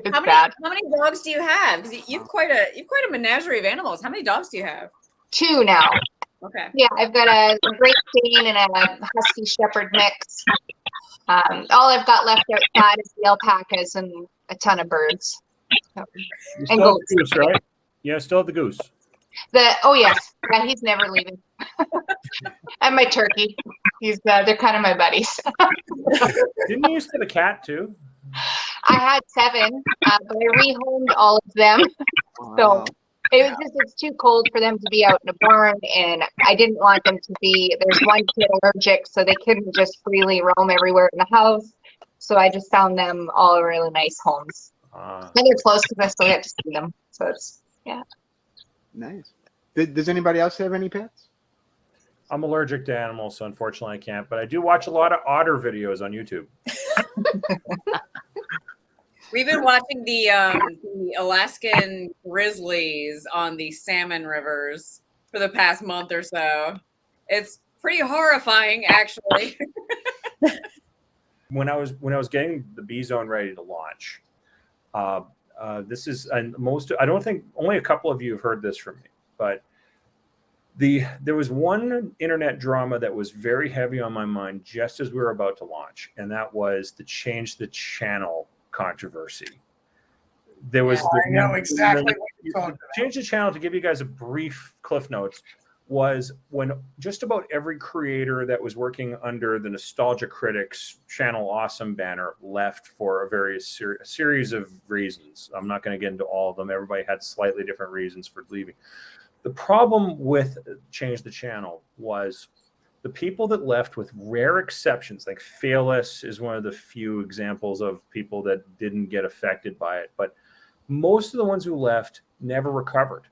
was bad. How many dogs do you have? Because you've quite a menagerie of animals. How many dogs do you have? 2 now. Okay. Yeah, I've got a Great Dane and a Husky Shepherd mix. All I've got left outside is the alpacas and a ton of birds. You still have the goose, right? Yeah, still have the goose. Yes, yeah, he's never leaving. And my turkey, they're kind of my buddies. Didn't you used to have a cat too? I had 7, but I rehomed all of them. Wow. So it's too cold for them to be out in a barn, and I didn't want them to be. There's one kid allergic, so they couldn't just freely roam everywhere in the house. So I just found them all really nice homes. And they're close because I still get to see them. So it's Nice. Does anybody else have any pets? I'm allergic to animals, so unfortunately I can't. But I do watch a lot of otter videos on YouTube. We've been watching the Alaskan grizzlies on the salmon rivers for the past month or so. It's pretty horrifying, actually. When I was getting the BZone ready to launch, this is, and I don't think only a couple of you have heard this from me, but there was one internet drama that was very heavy on my mind just as we were about to launch, and that was the change the channel controversy. There was I know exactly what you're talking about. Change the channel, to give you guys a brief cliff notes, was when just about every creator that was working under the Nostalgia Critics Channel Awesome banner left for a series of reasons. I'm not going to get into all of them. Everybody had slightly different reasons for leaving. The problem with Change the Channel was the people that left, with rare exceptions, like Fearless is one of the few examples of people that didn't get affected by it, but most of the ones who left never recovered.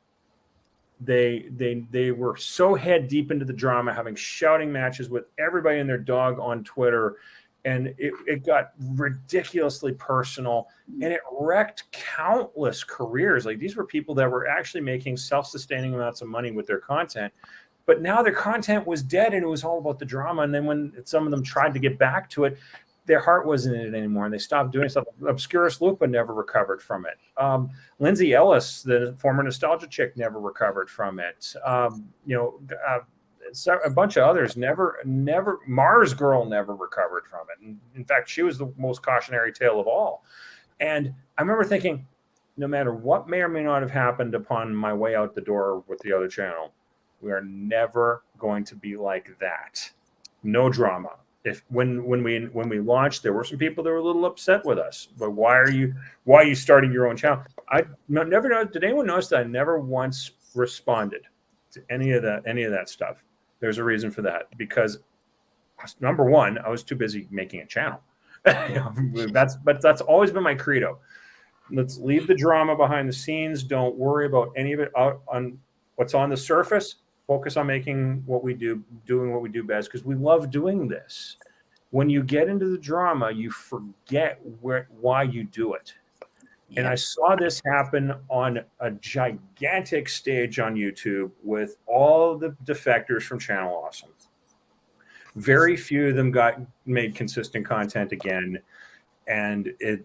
They were so head deep into the drama, having shouting matches with everybody and their dog on Twitter, and it got ridiculously personal, and it wrecked countless careers. Like, these were people that were actually making self-sustaining amounts of money with their content, but now their content was dead and it was all about the drama. And then when some of them tried to get back to it, their heart wasn't in it anymore, and they stopped doing stuff. Obscurus Lupa never recovered from it. Lindsay Ellis, the former Nostalgia chick, never recovered from it. A bunch of others never. Mars Girl never recovered from it. And in fact, she was the most cautionary tale of all. And I remember thinking, no matter what may or may not have happened upon my way out the door with the other channel, we are never going to be like that. No drama. If when we launched, there were some people that were a little upset with us. But why are you starting your own channel? I never know. Did anyone notice that I never once responded to any of that stuff? There's a reason for that, because number one, I was too busy making a channel. That's always been my credo. Let's leave the drama behind the scenes. Don't worry about any of it out on what's on the surface. Focus on making what we do, doing what we do best, because we love doing this. When you get into the drama, you forget why you do it. And I saw this happen on a gigantic stage on YouTube with all the defectors from Channel Awesome. Very few of them made consistent content again. And it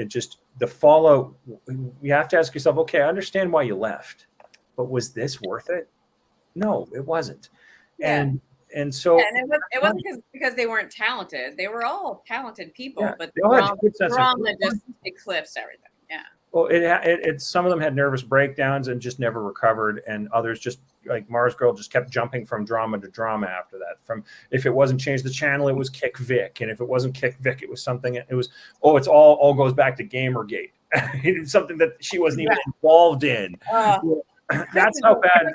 just, the fallout, you have to ask yourself, okay, I understand why you left, but was this worth it? No, it wasn't. Yeah. And so and it wasn't because they weren't talented. They were all talented people, but they all had good sense of drama just eclipsed everything. Yeah. Well, it some of them had nervous breakdowns and just never recovered, and others just, like Mars Girl, just kept jumping from drama to drama after that. From, if it wasn't Change the Channel, it was Kick Vic, and if it wasn't Kick Vic, it was something. It was, oh, it's all goes back to Gamergate. It's something that she wasn't even involved in. That's how bad.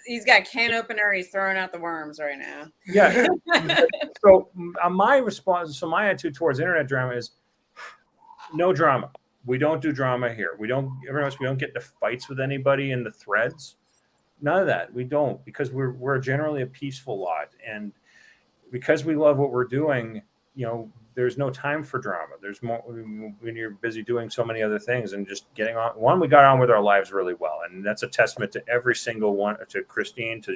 He's got a can opener. He's throwing out the worms right now. Yeah. So my response, so my attitude towards internet drama is no drama. We don't do drama here. We don't get into fights with anybody in the threads. None of that. We don't, because we're generally a peaceful lot, and because we love what we're doing, there's no time for drama. There's more when you're busy doing so many other things and just getting on. One, we got on with our lives really well, and that's a testament to every single one, to Christine, to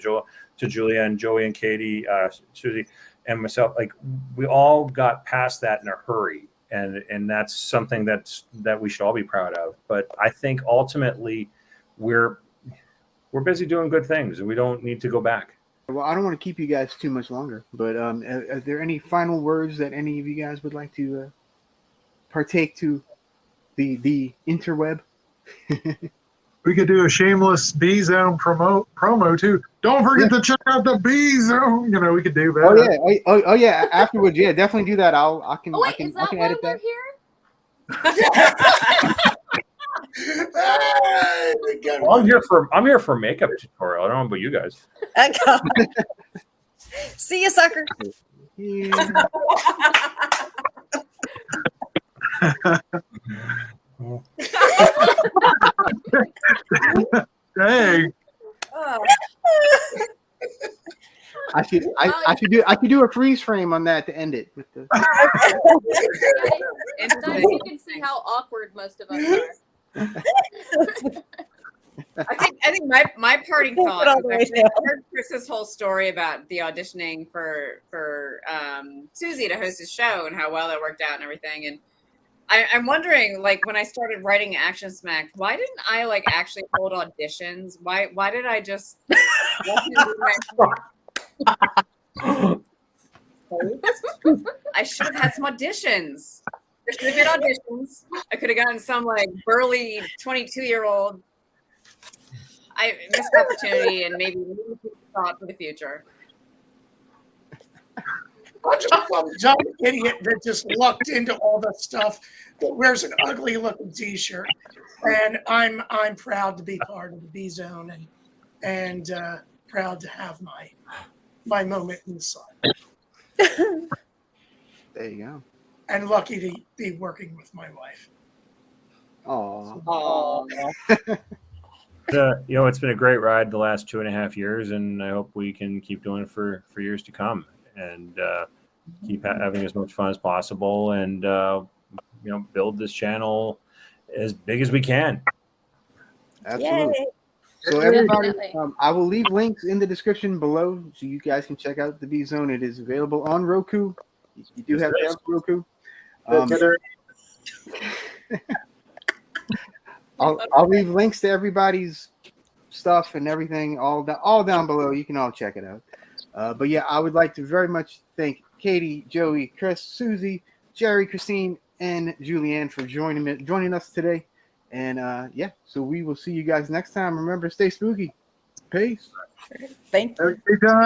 Julia, and Joey, and Katie, Suzi, and myself. Like, we all got past that in a hurry, and that's something that we should all be proud of. But I think ultimately we're busy doing good things, and we don't need to go back. Well, I don't want to keep you guys too much longer, but are there any final words that any of you guys would like to partake to the interweb? We could do a shameless BZone promo too. Don't forget to check out the BZone. We could do that. Oh yeah. Afterwards, yeah, definitely do that. I can edit that. Well, I'm here for makeup tutorial. I don't know about you guys. See you, sucker. Hey. I should do a freeze frame on that to end it with the. Guys, you can see how awkward most of us are. I think my parting thought. I heard Chris's whole story about the auditioning for Suzi to host his show and how well that worked out and everything. And I'm wondering, like, when I started writing Action Smacked, why didn't I actually hold auditions? Why did I just? I should have had some auditions. There should have been auditions. I could have gotten some burly 22-year-old. I missed the opportunity, and maybe thought for the future. I'm just some dumb idiot that just lucked into all that stuff, that wears an ugly looking t-shirt, and I'm proud to be part of the BZone and proud to have my moment in the sun. There you go. And lucky to be working with my wife. Oh. It's been a great ride the last 2.5 years, and I hope we can keep doing it for years to come, and keep having as much fun as possible, and build this channel as big as we can. Absolutely. Yay. So everybody, I will leave links in the description below so you guys can check out the BZone. It is available on Roku. You do have to have Roku. I'll leave links to everybody's stuff and everything all down below. You can all check it out. But yeah, I would like to very much thank Katie, Joey, Chris, Suzi, Jerry, Christine, and Julianne for joining us today. And yeah, so we will see you guys next time. Remember, stay spooky. Peace. Thank you. Have a great time.